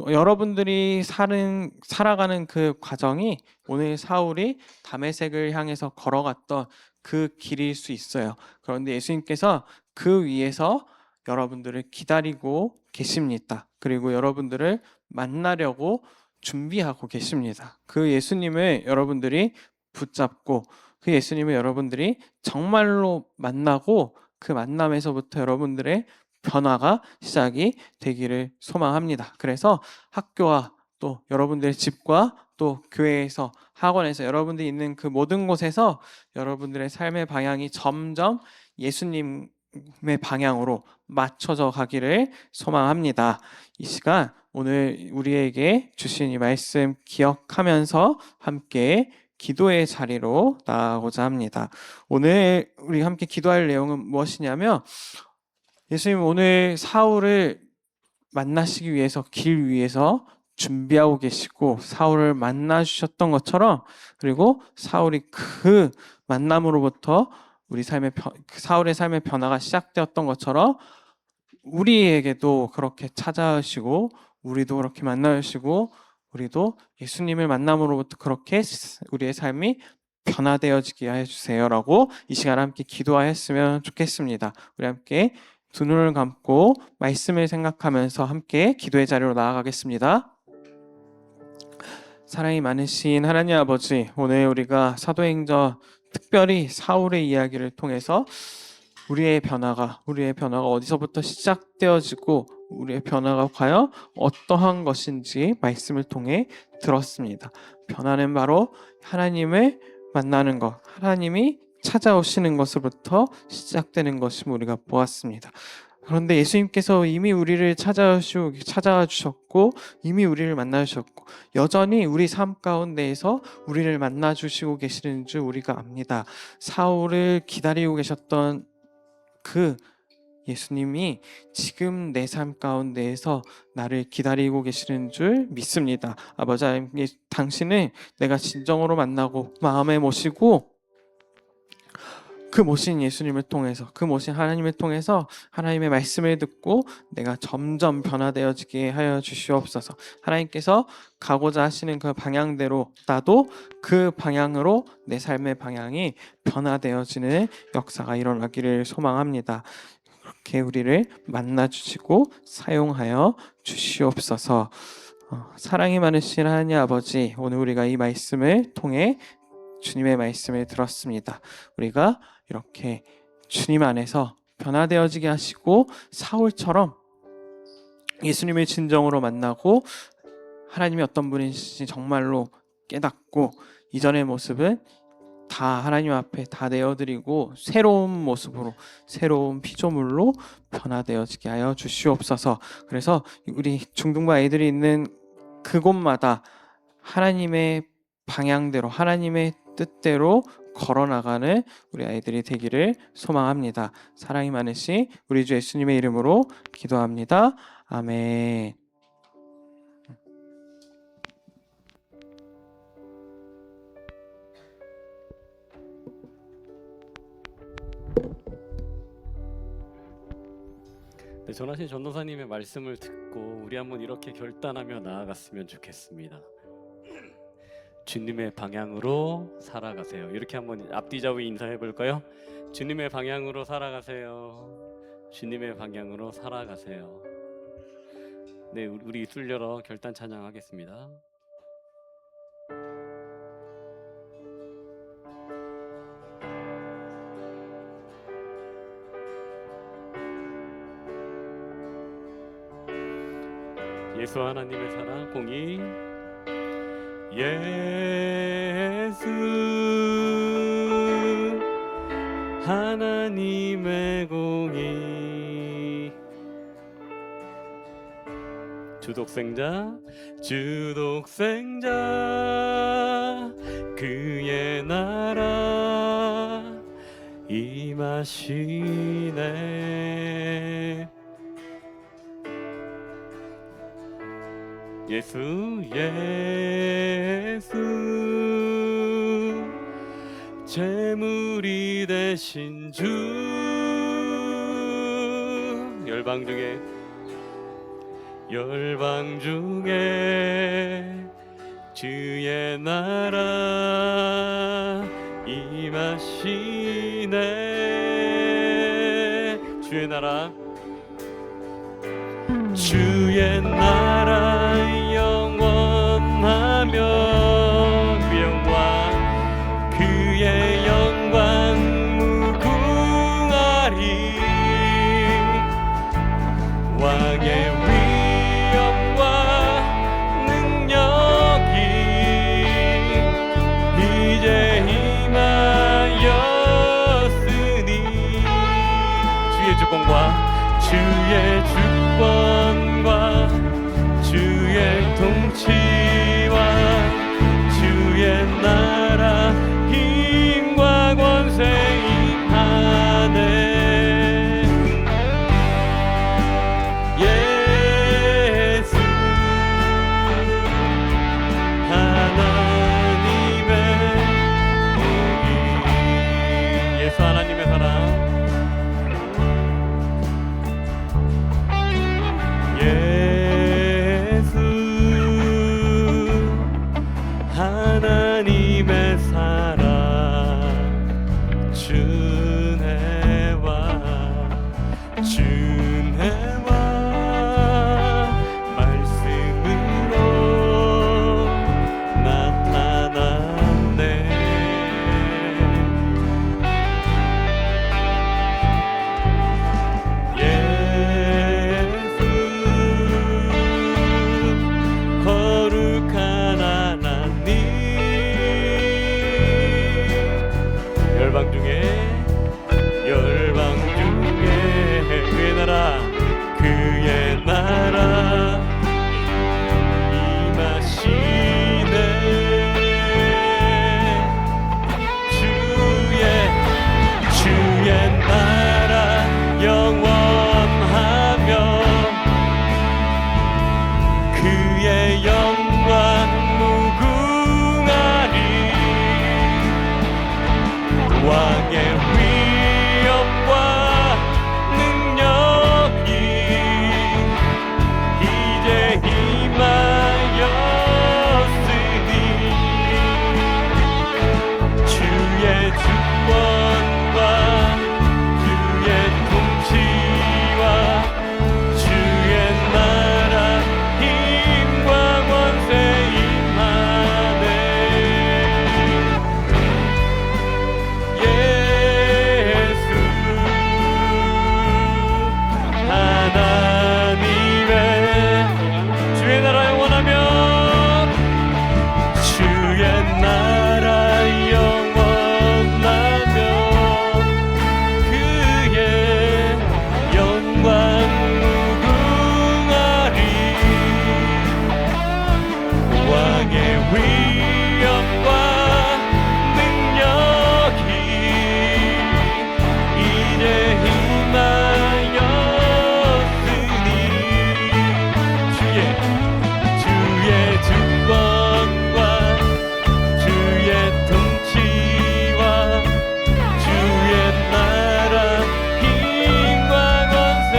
여러분들이 살아가는 그 과정이 오늘 사울이 다메섹을 향해서 걸어갔던 그 길일 수 있어요. 그런데 예수님께서 그 위에서 여러분들을 기다리고 계십니다. 그리고 여러분들을 만나려고 준비하고 계십니다. 그 예수님을 여러분들이 붙잡고 그 예수님을 여러분들이 정말로 만나고 그 만남에서부터 여러분들의 변화가 시작이 되기를 소망합니다. 그래서 학교와 또 여러분들의 집과 또 교회에서 학원에서 여러분들이 있는 그 모든 곳에서 여러분들의 삶의 방향이 점점 예수님의 방향으로 맞춰져 가기를 소망합니다. 이 시간 오늘 우리에게 주신 이 말씀 기억하면서 함께 기도의 자리로 나아가고자 합니다. 오늘 우리 함께 기도할 내용은 무엇이냐면 예수님 오늘 사울을 만나시기 위해서 길 위에서 준비하고 계시고 사울을 만나 주셨던 것처럼 그리고 사울이 그 만남으로부터 우리 사울의 삶의 변화가 시작되었던 것처럼 우리에게도 그렇게 찾아오시고 우리도 그렇게 만나주시고 우리도 예수님을 만남으로부터 그렇게 우리의 삶이 변화되어지게 하여 주세요라고 이 시간 함께 기도하였으면 좋겠습니다. 우리 함께 두 눈을 감고 말씀을 생각하면서 함께 기도의 자리로 나아가겠습니다. 사랑이 많으신 하나님 아버지, 오늘 우리가 사도행전 특별히 사울의 이야기를 통해서 우리의 변화가 어디서부터 시작되어지고 우리의 변화가 과연 어떠한 것인지 말씀을 통해 들었습니다. 변화는 바로 하나님을 만나는 것, 하나님이 찾아오시는 것으로부터 시작되는 것임을 우리가 보았습니다. 그런데 예수님께서 이미 우리를 찾아와 주셨고 이미 우리를 만나 주셨고 여전히 우리 삶 가운데에서 우리를 만나 주시고 계시는 줄 우리가 압니다. 사울을 기다리고 계셨던 그 예수님이 지금 내 삶 가운데에서 나를 기다리고 계시는 줄 믿습니다. 아버지 하나님, 당신을 내가 진정으로 만나고 마음에 모시고 그 모신 예수님을 통해서 그 모신 하나님을 통해서 하나님의 말씀을 듣고 내가 점점 변화되어지게 하여 주시옵소서. 하나님께서 가고자 하시는 그 방향대로 나도 그 방향으로 내 삶의 방향이 변화되어지는 역사가 일어나기를 소망합니다. 그렇게 우리를 만나 주시고 사용하여 주시옵소서. 사랑이 많으신 하나님 아버지, 오늘 우리가 이 말씀을 통해 주님의 말씀을 들었습니다. 우리가 이렇게 주님 안에서 변화되어지게 하시고 사울처럼 예수님을 진정으로 만나고 하나님이 어떤 분이신지 정말로 깨닫고 이전의 모습은 다 하나님 앞에 다 내어드리고 새로운 모습으로 새로운 피조물로 변화되어지게 하여 주시옵소서. 그래서 우리 중등부 아이들이 있는 그곳마다 하나님의 방향대로 하나님의 뜻대로 걸어나가는 우리 아이들이 되기를 소망합니다. 사랑이 많으신 우리 주 예수님의 이름으로 기도합니다. 아멘. 네, 전하신 전도사님의 말씀을 듣고 우리 한번 이렇게 결단하며 나아갔으면 좋겠습니다. 주님의 방향으로 살아가세요. 이렇게 한번 앞뒤 좌우 인사해 볼까요? 주님의 방향으로 살아가세요. 주님의 방향으로 살아가세요. 네, 우리 입술 열어 결단 찬양하겠습니다. 예수 하나님의 사랑 공의 예수 하나님의 공의 주독생자 그의 나라 임하시네. 예수 제물이 되신 주 열방 중에 주의 나라 임하시네. 주의 나라 영원하며 그 영광 그의 영광 무궁하리. 왕의 위엄과 능력이 이제 임하였으니 주의 주권과 주의 통치와 주의 나라 힘과 권세 임하네. 예수 하나님의 복이 예수 하나님의 사랑 예수 하나님의 사랑 준혜와 말씀으로 나타났네. 예수 거룩한 하나님 열방 중에 그의 나라 임하시네. 주의 나라 영원하며 그의 영광 무궁하리. 왕의 위엄과 능력이 이제 임하였으니 주의 주권과 주의 통치와 주의 나라 힘과 권세 임하네. 예수 하나님의 주의 나라 영원하며 주의 나라 영원하며 그의 영광 무궁하리. 왕의 위엄과 능력이 이제 임하였으니 주의 주권과 주의 통치와 주의 나라 힘과 권세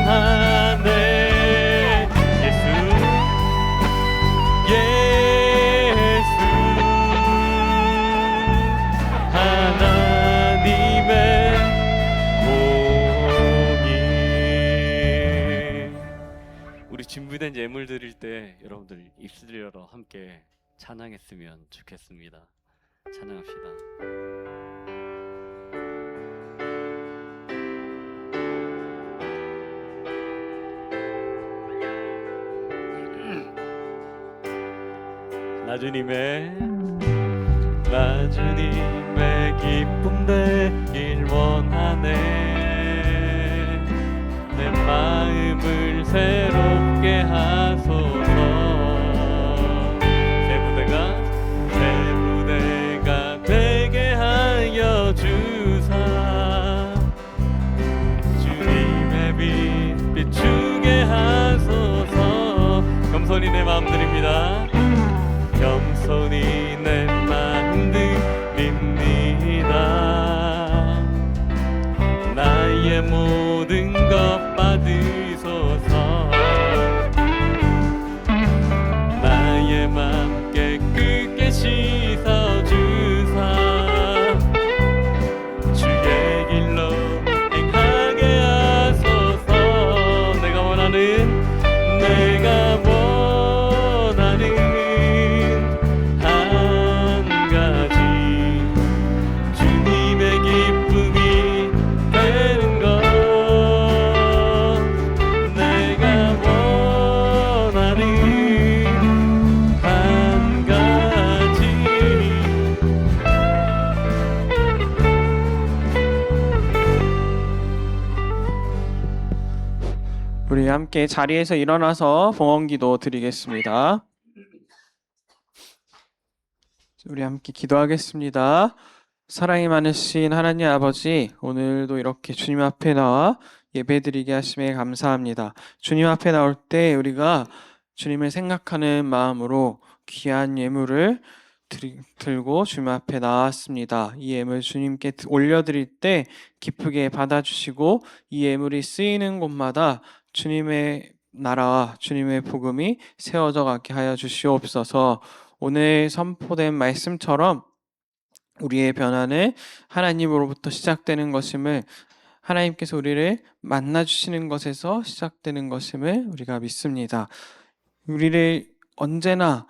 임하네. 예수 하나님의 복이. 우리 준비된 예물 드릴 때 여러분들 입술 열어 함께 찬양했으면 좋겠습니다. 찬양합시다. 나주님의 기쁨 되길 원하네. 내 마음을 새롭게 하소서. 새 부대가 되게 하여 주사. 주님의 빛 비추게 하소서. 겸손히 내 마음 드립니다. 겸손히 내 마음 드립니다. 나에게 씻어주사 주의 길로 행하게 하소서. 내가 원하는 한 가지 주님의 기쁨이 되는 것. 내가 원하는 한 가지. 우리 함께 자리에서 일어나서 봉헌기도 드리겠습니다. 우리 함께 기도하겠습니다. 사랑이 많으신 하나님 아버지, 오늘도 이렇게 주님 앞에 나와 예배드리게 하심에 감사합니다. 주님 앞에 나올 때 우리가 주님을 생각하는 마음으로 귀한 예물을 들고 주님 앞에 나왔습니다. 이 예물 주님께 올려드릴 때 기쁘게 받아주시고 이 예물이 쓰이는 곳마다 주님의 나라와 주님의 복음이 세워져 가게 하여 주시옵소서. 오늘 선포된 말씀처럼 우리의 변화는 하나님으로부터 시작되는 것임을, 하나님께서 우리를 만나주시는 것에서 시작되는 것임을 우리가 믿습니다. 우리를 언제나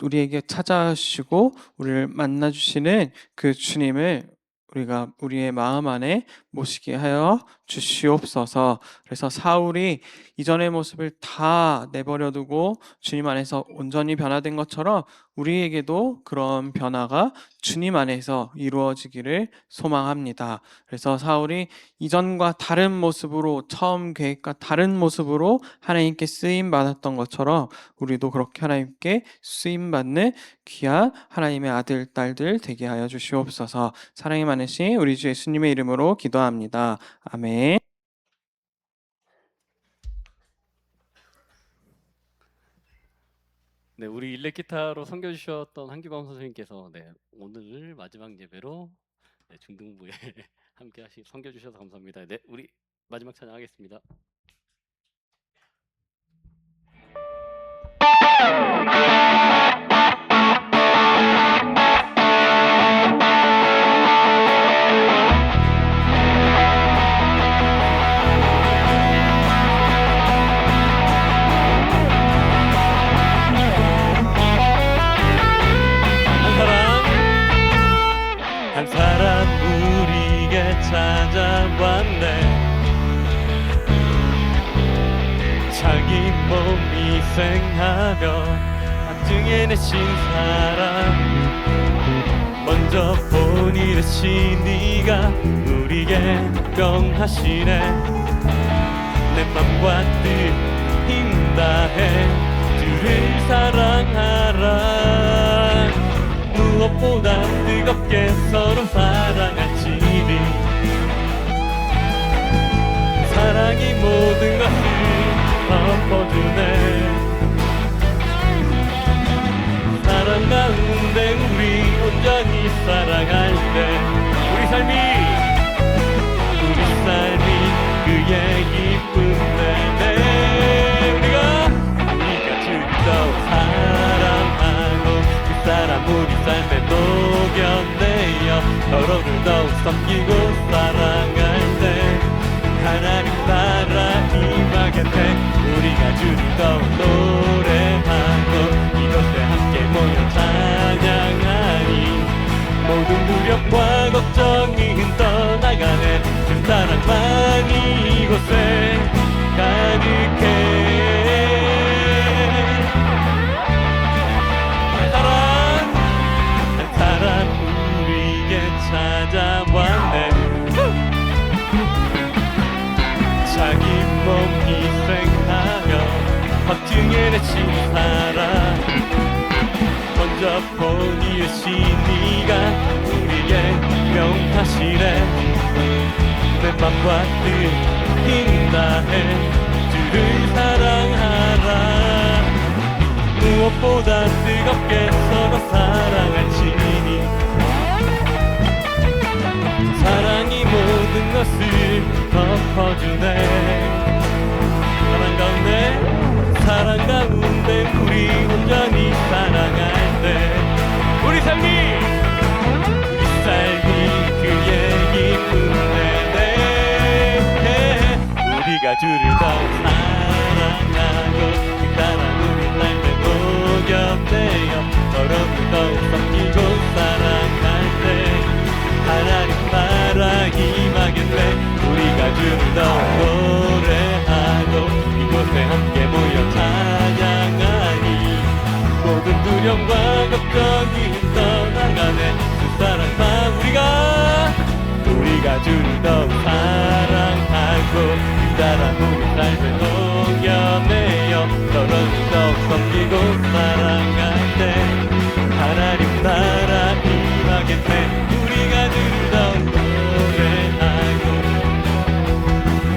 우리에게 찾아주시고 우리를 만나주시는 그 주님을 우리가 우리의 마음 안에 모시게 하여 주시옵소서. 그래서 사울이 이전의 모습을 다 내버려두고 주님 안에서 온전히 변화된 것처럼 우리에게도 그런 변화가 주님 안에서 이루어지기를 소망합니다. 그래서 사울이 이전과 다른 모습으로, 처음 계획과 다른 모습으로 하나님께 쓰임 받았던 것처럼 우리도 그렇게 하나님께 쓰임 받는 귀한 하나님의 아들, 딸들 되게 하여 주시옵소서. 사랑이 많으신 우리 주 예수님의 이름으로 기도합니다. 아멘. 네, 우리 일렉기타로 섬겨주셨던 한규광 선생님께서 오늘 마지막 예배로 중등부에 함께 섬겨주셔서 감사합니다. 네, 우리 마지막 찬양하겠습니다. 한 사람 우리에게 찾아왔네. 자기 몸 희생하며 학증에 내신 사람, 먼저 본이 되신 네가 우리에게 명하시네. 내 맘과 뜻 힘 다해 주를 사랑하라. 무엇보다 뜨겁게 서로 사랑할지니 사랑이 모든 것을 덮어주네. 사랑 가운데 우리 온전히 사랑할 때 우리 삶이 그의 기쁨 되네. 우리가 주를 더욱 사랑하고 그 사랑 우리 삶에 녹여내어 서로를 더욱 섬기고 사랑할 때 하나님 나라 임하겠네. 우리가 주를 더욱 노래하고 이곳에 함께 모여 찬양하니 모든 두려움과 걱정이 떠나가네. 그 사랑만이 이곳에 가득해. 한 사람 우리에게 찾아왔네. 자기 몸 희생하며 확증해 내신 사람, 먼저 본이 되신 네가 우리에게 명하시네. 내 맘과 뜻 힘 다해 주를 사랑하라. 무엇보다 뜨겁게 서로 사랑할지니 사랑이 모든 것을 덮어주네. 사랑 가운데 우리 온전히 사랑할 때 주르던 노래하고 이곳에 함께 모여 찬양하니 모든 두려움과 걱정이 떠나가네 그 사랑만 우리가 주를 더욱 사랑하고 그 사랑 우리 삶을 녹여내어 너를 더욱 섬기고 사랑할 때 하나님 나라 임하겠네 우리가 주를 더욱 노래하고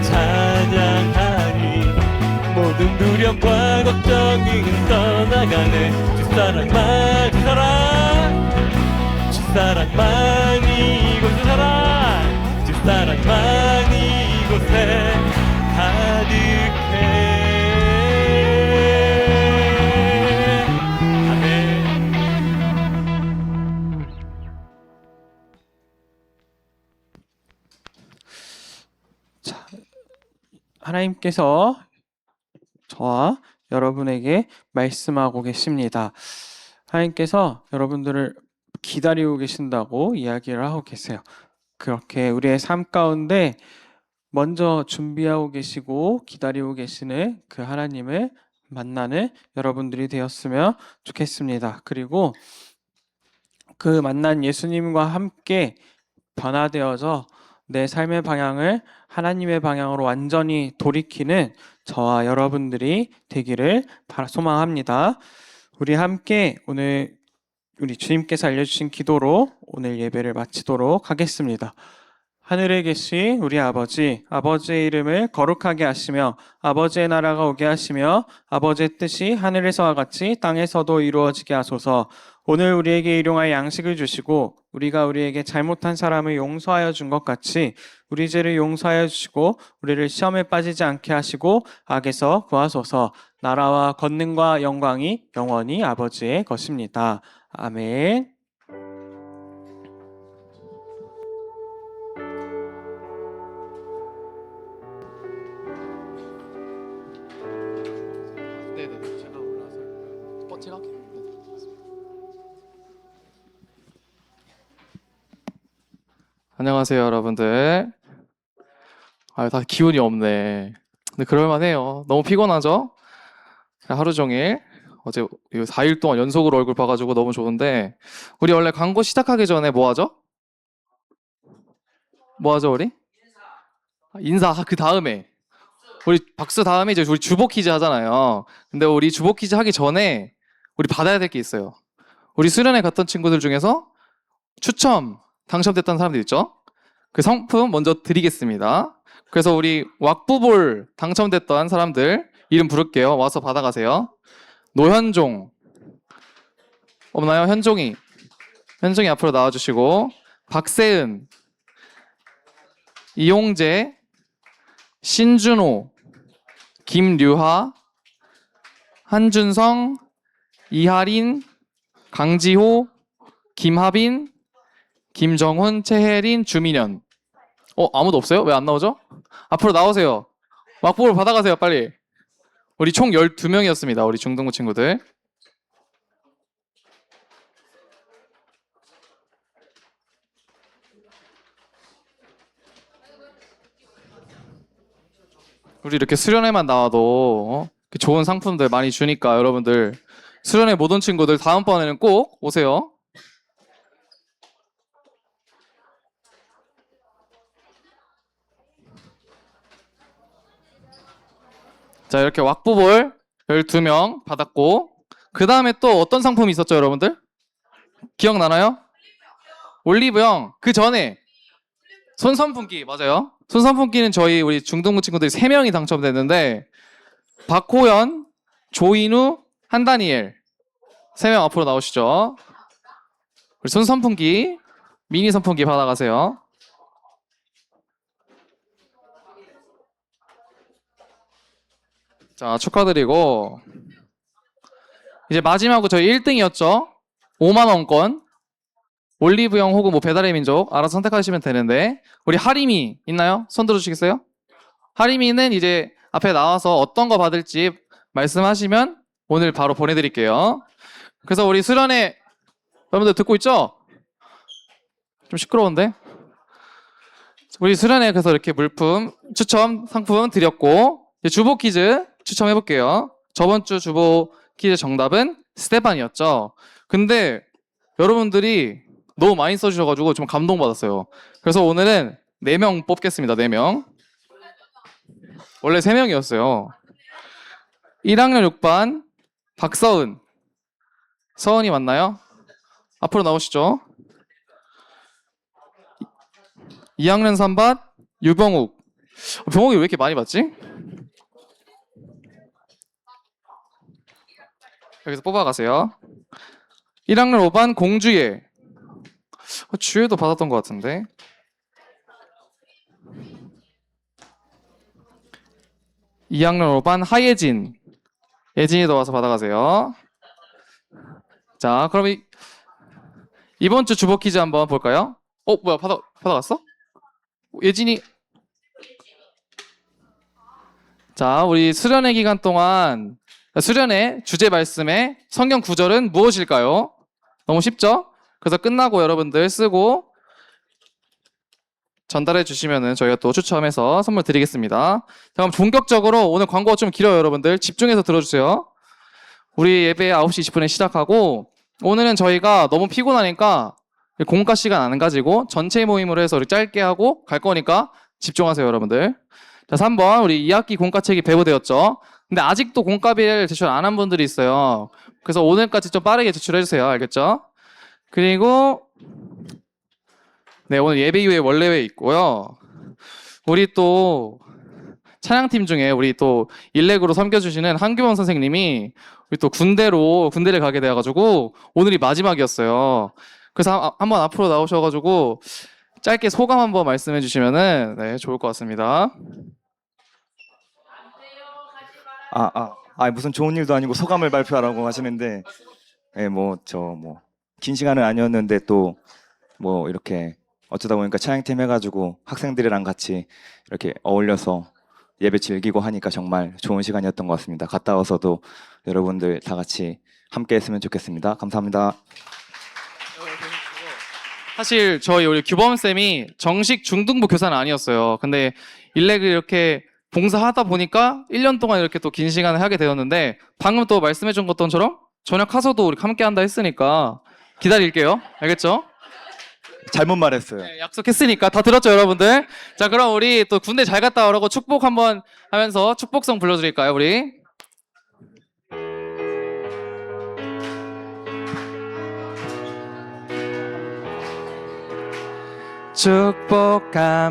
찬양하니 모든 두려움과 걱정이 떠나가네 주사랑만 주사랑만 이곳에 사랑 주사랑만 이곳에 가득해 아멘. 자, 하나님께서 저와 여러분에게 말씀하고 계십니다. 하나님께서 여러분들을 기다리고 계신다고 이야기를 하고 계세요. 그렇게 우리의 삶 가운데 먼저 준비하고 계시고 기다리고 계시는 그 하나님을 만나는 여러분들이 되었으면 좋겠습니다. 그리고 그 만난 예수님과 함께 변화되어서 내 삶의 방향을 하나님의 방향으로 완전히 돌이키는 저와 여러분들이 되기를 소망합니다. 우리 함께 오늘 우리 주님께서 알려주신 기도로 오늘 예배를 마치도록 하겠습니다. 하늘에 계신 우리 아버지, 아버지의 이름을 거룩하게 하시며 아버지의 나라가 오게 하시며 아버지의 뜻이 하늘에서와 같이 땅에서도 이루어지게 하소서. 오늘 우리에게 일용할 양식을 주시고 우리가 우리에게 잘못한 사람을 용서하여 준 것 같이 우리 죄를 용서하여 주시고 우리를 시험에 빠지지 않게 하시고 악에서 구하소서. 나라와 권능과 영광이 영원히 아버지의 것입니다. 아멘. 네네. 제가 올라서 할까요? 제가 할게요. 안녕하세요, 여러분들. 다 기운이 없네. 근데 그럴만해요. 너무 피곤하죠? 하루 종일 어제 4일 동안 연속으로 얼굴 봐가지고 너무 좋은데 우리 원래 광고 시작하기 전에 뭐 하죠? 뭐 하죠, 우리? 인사. 그 다음에 우리 박수 다음에 이제 우리 주보 퀴즈 하잖아요. 근데 우리 주보 퀴즈 하기 전에 우리 받아야 될 게 있어요. 우리 수련회 갔던 친구들 중에서 추첨 당첨됐던 사람들 있죠? 그 상품 먼저 드리겠습니다. 그래서 우리 왁부볼 당첨됐던 사람들 이름 부를게요. 와서 받아가세요. 노현종 없나요? 현종이 앞으로 나와주시고, 박세은, 이용재, 신준호, 김류하, 한준성, 이하린, 강지호, 김하빈, 김정훈, 최혜린, 주민현. 아무도 없어요? 왜 안 나오죠? 앞으로 나오세요. 막복을 받아가세요, 빨리. 우리 총 12명이었습니다. 우리 중등부 친구들. 우리 이렇게 수련회만 나와도 좋은 상품들 많이 주니까 여러분들 수련회 못 온 친구들 다음번에는 꼭 오세요. 자, 이렇게 왁부볼 12명 받았고, 그 다음에 또 어떤 상품이 있었죠, 여러분들? 기억나나요? 올리브영. 그 전에 손선풍기, 맞아요. 손선풍기는 저희 우리 중등부 친구들이 3명이 당첨됐는데, 박호연, 조인우, 한다니엘 3명 앞으로 나오시죠. 우리 손선풍기, 미니 선풍기 받아가세요. 자, 축하드리고, 이제 마지막으로 저희 1등이었죠. 5만원권 올리브영 혹은 뭐 배달의 민족 알아서 선택하시면 되는데, 우리 하림이 있나요? 손 들어주시겠어요? 하림이는 이제 앞에 나와서 어떤 거 받을지 말씀하시면 오늘 바로 보내드릴게요. 그래서 우리 수련회 여러분들 듣고 있죠? 좀 시끄러운데? 우리 수련회 그래서 이렇게 물품 추첨 상품 드렸고 이제 주보 퀴즈 추첨해 볼게요. 저번 주 주보 퀴즈 정답은 스테반이었죠. 근데 여러분들이 너무 많이 써주셔가지고 좀 감동받았어요. 그래서 오늘은 4명 뽑겠습니다. 4명. 원래 3명이었어요. 1학년 6반 박서은. 서은이 맞나요? 앞으로 나오시죠. 2학년 3반 유병욱. 병욱이 왜 이렇게 많이 받지? 여기서 뽑아가세요. 1학년 5반 공주예. 주예도 받았던 것 같은데. 2학년 5반 하예진. 예진이도 와서 받아가세요. 자, 그럼 이번 주 주보 퀴즈 한번 볼까요? 뭐야, 받아갔어? 예진이. 자, 우리 수련회 기간 동안 수련회 주제 말씀의 성경 구절은 무엇일까요? 너무 쉽죠? 그래서 끝나고 여러분들 쓰고 전달해 주시면은 저희가 또 추첨해서 선물 드리겠습니다. 자, 그럼 본격적으로 오늘 광고가 좀 길어요, 여러분들. 집중해서 들어주세요. 우리 예배 9시 20분에 시작하고 오늘은 저희가 너무 피곤하니까 공과 시간 안 가지고 전체 모임으로 해서 우리 짧게 하고 갈 거니까 집중하세요, 여러분들. 자, 3번 우리 2학기 공과책이 배부되었죠. 근데 아직도 공과비를 제출 안 한 분들이 있어요. 그래서 오늘까지 좀 빠르게 제출해 주세요. 알겠죠? 그리고 네, 오늘 예배 이후에 원래회 있고요. 우리 또 찬양팀 중에 우리 또 일렉으로 섬겨주시는 한규원 선생님이 우리 또 군대를 가게 돼가지고 오늘이 마지막이었어요. 그래서 한번 앞으로 나오셔가지고 짧게 소감 한번 말씀해 주시면은 네, 좋을 것 같습니다. 무슨 좋은 일도 아니고 소감을 발표하라고 하시는데, 예, 긴 시간은 아니었는데 또 이렇게 어쩌다 보니까 찬양팀 해가지고 학생들이랑 같이 이렇게 어울려서 예배 즐기고 하니까 정말 좋은 시간이었던 것 같습니다. 갔다 와서도 여러분들 다 같이 함께 했으면 좋겠습니다. 감사합니다. 사실 저희 우리 규범쌤이 정식 중등부 교사는 아니었어요. 근데 일렉을 이렇게 봉사하다 보니까 1년 동안 이렇게 또 긴 시간을 하게 되었는데 방금 또 말씀해 준 것처럼 저녁 가서도 우리 함께 한다 했으니까 기다릴게요. 알겠죠? 잘못 말했어요. 네, 약속했으니까 다 들었죠, 여러분들? 자, 그럼 우리 또 군대 잘 갔다 오라고 축복 한번 하면서 축복성 불러드릴까요, 우리?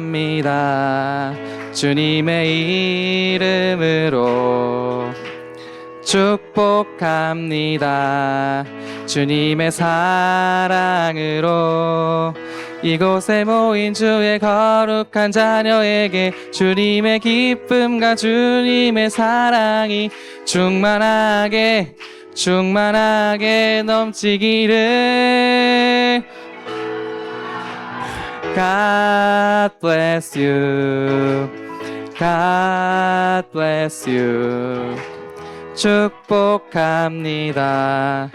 축복합니다. 주님의 이름으로 축복합니다. 주님의 사랑으로 이곳에 모인 주의 거룩한 자녀에게 주님의 기쁨과 주님의 사랑이 충만하게 넘치기를. God bless you. God bless you. 축복합니다.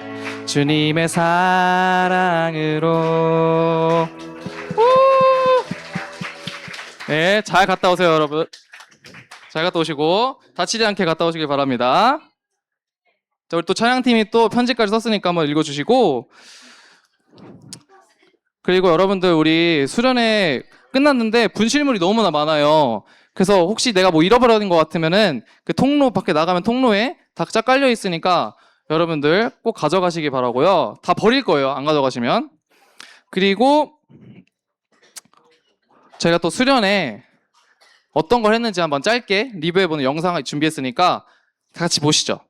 주님의 사랑으로. 네, 잘 갔다 오세요, 여러분. 잘 갔다 오시고 다치지 않게 갔다 오시길 바랍니다. 자, 우리 또 찬양팀이 또 편지까지 썼으니까 한번 읽어주시고, 그리고 여러분들 우리 수련회 끝났는데 분실물이 너무나 많아요. 그래서 혹시 내가 잃어버린 것 같으면은 그 통로 밖에 나가면 통로에 다 쫙 깔려 있으니까 여러분들 꼭 가져가시기 바라고요. 다 버릴 거예요, 안 가져가시면. 그리고 제가 또 수련회 어떤 걸 했는지 한번 짧게 리뷰해보는 영상을 준비했으니까 다 같이 보시죠.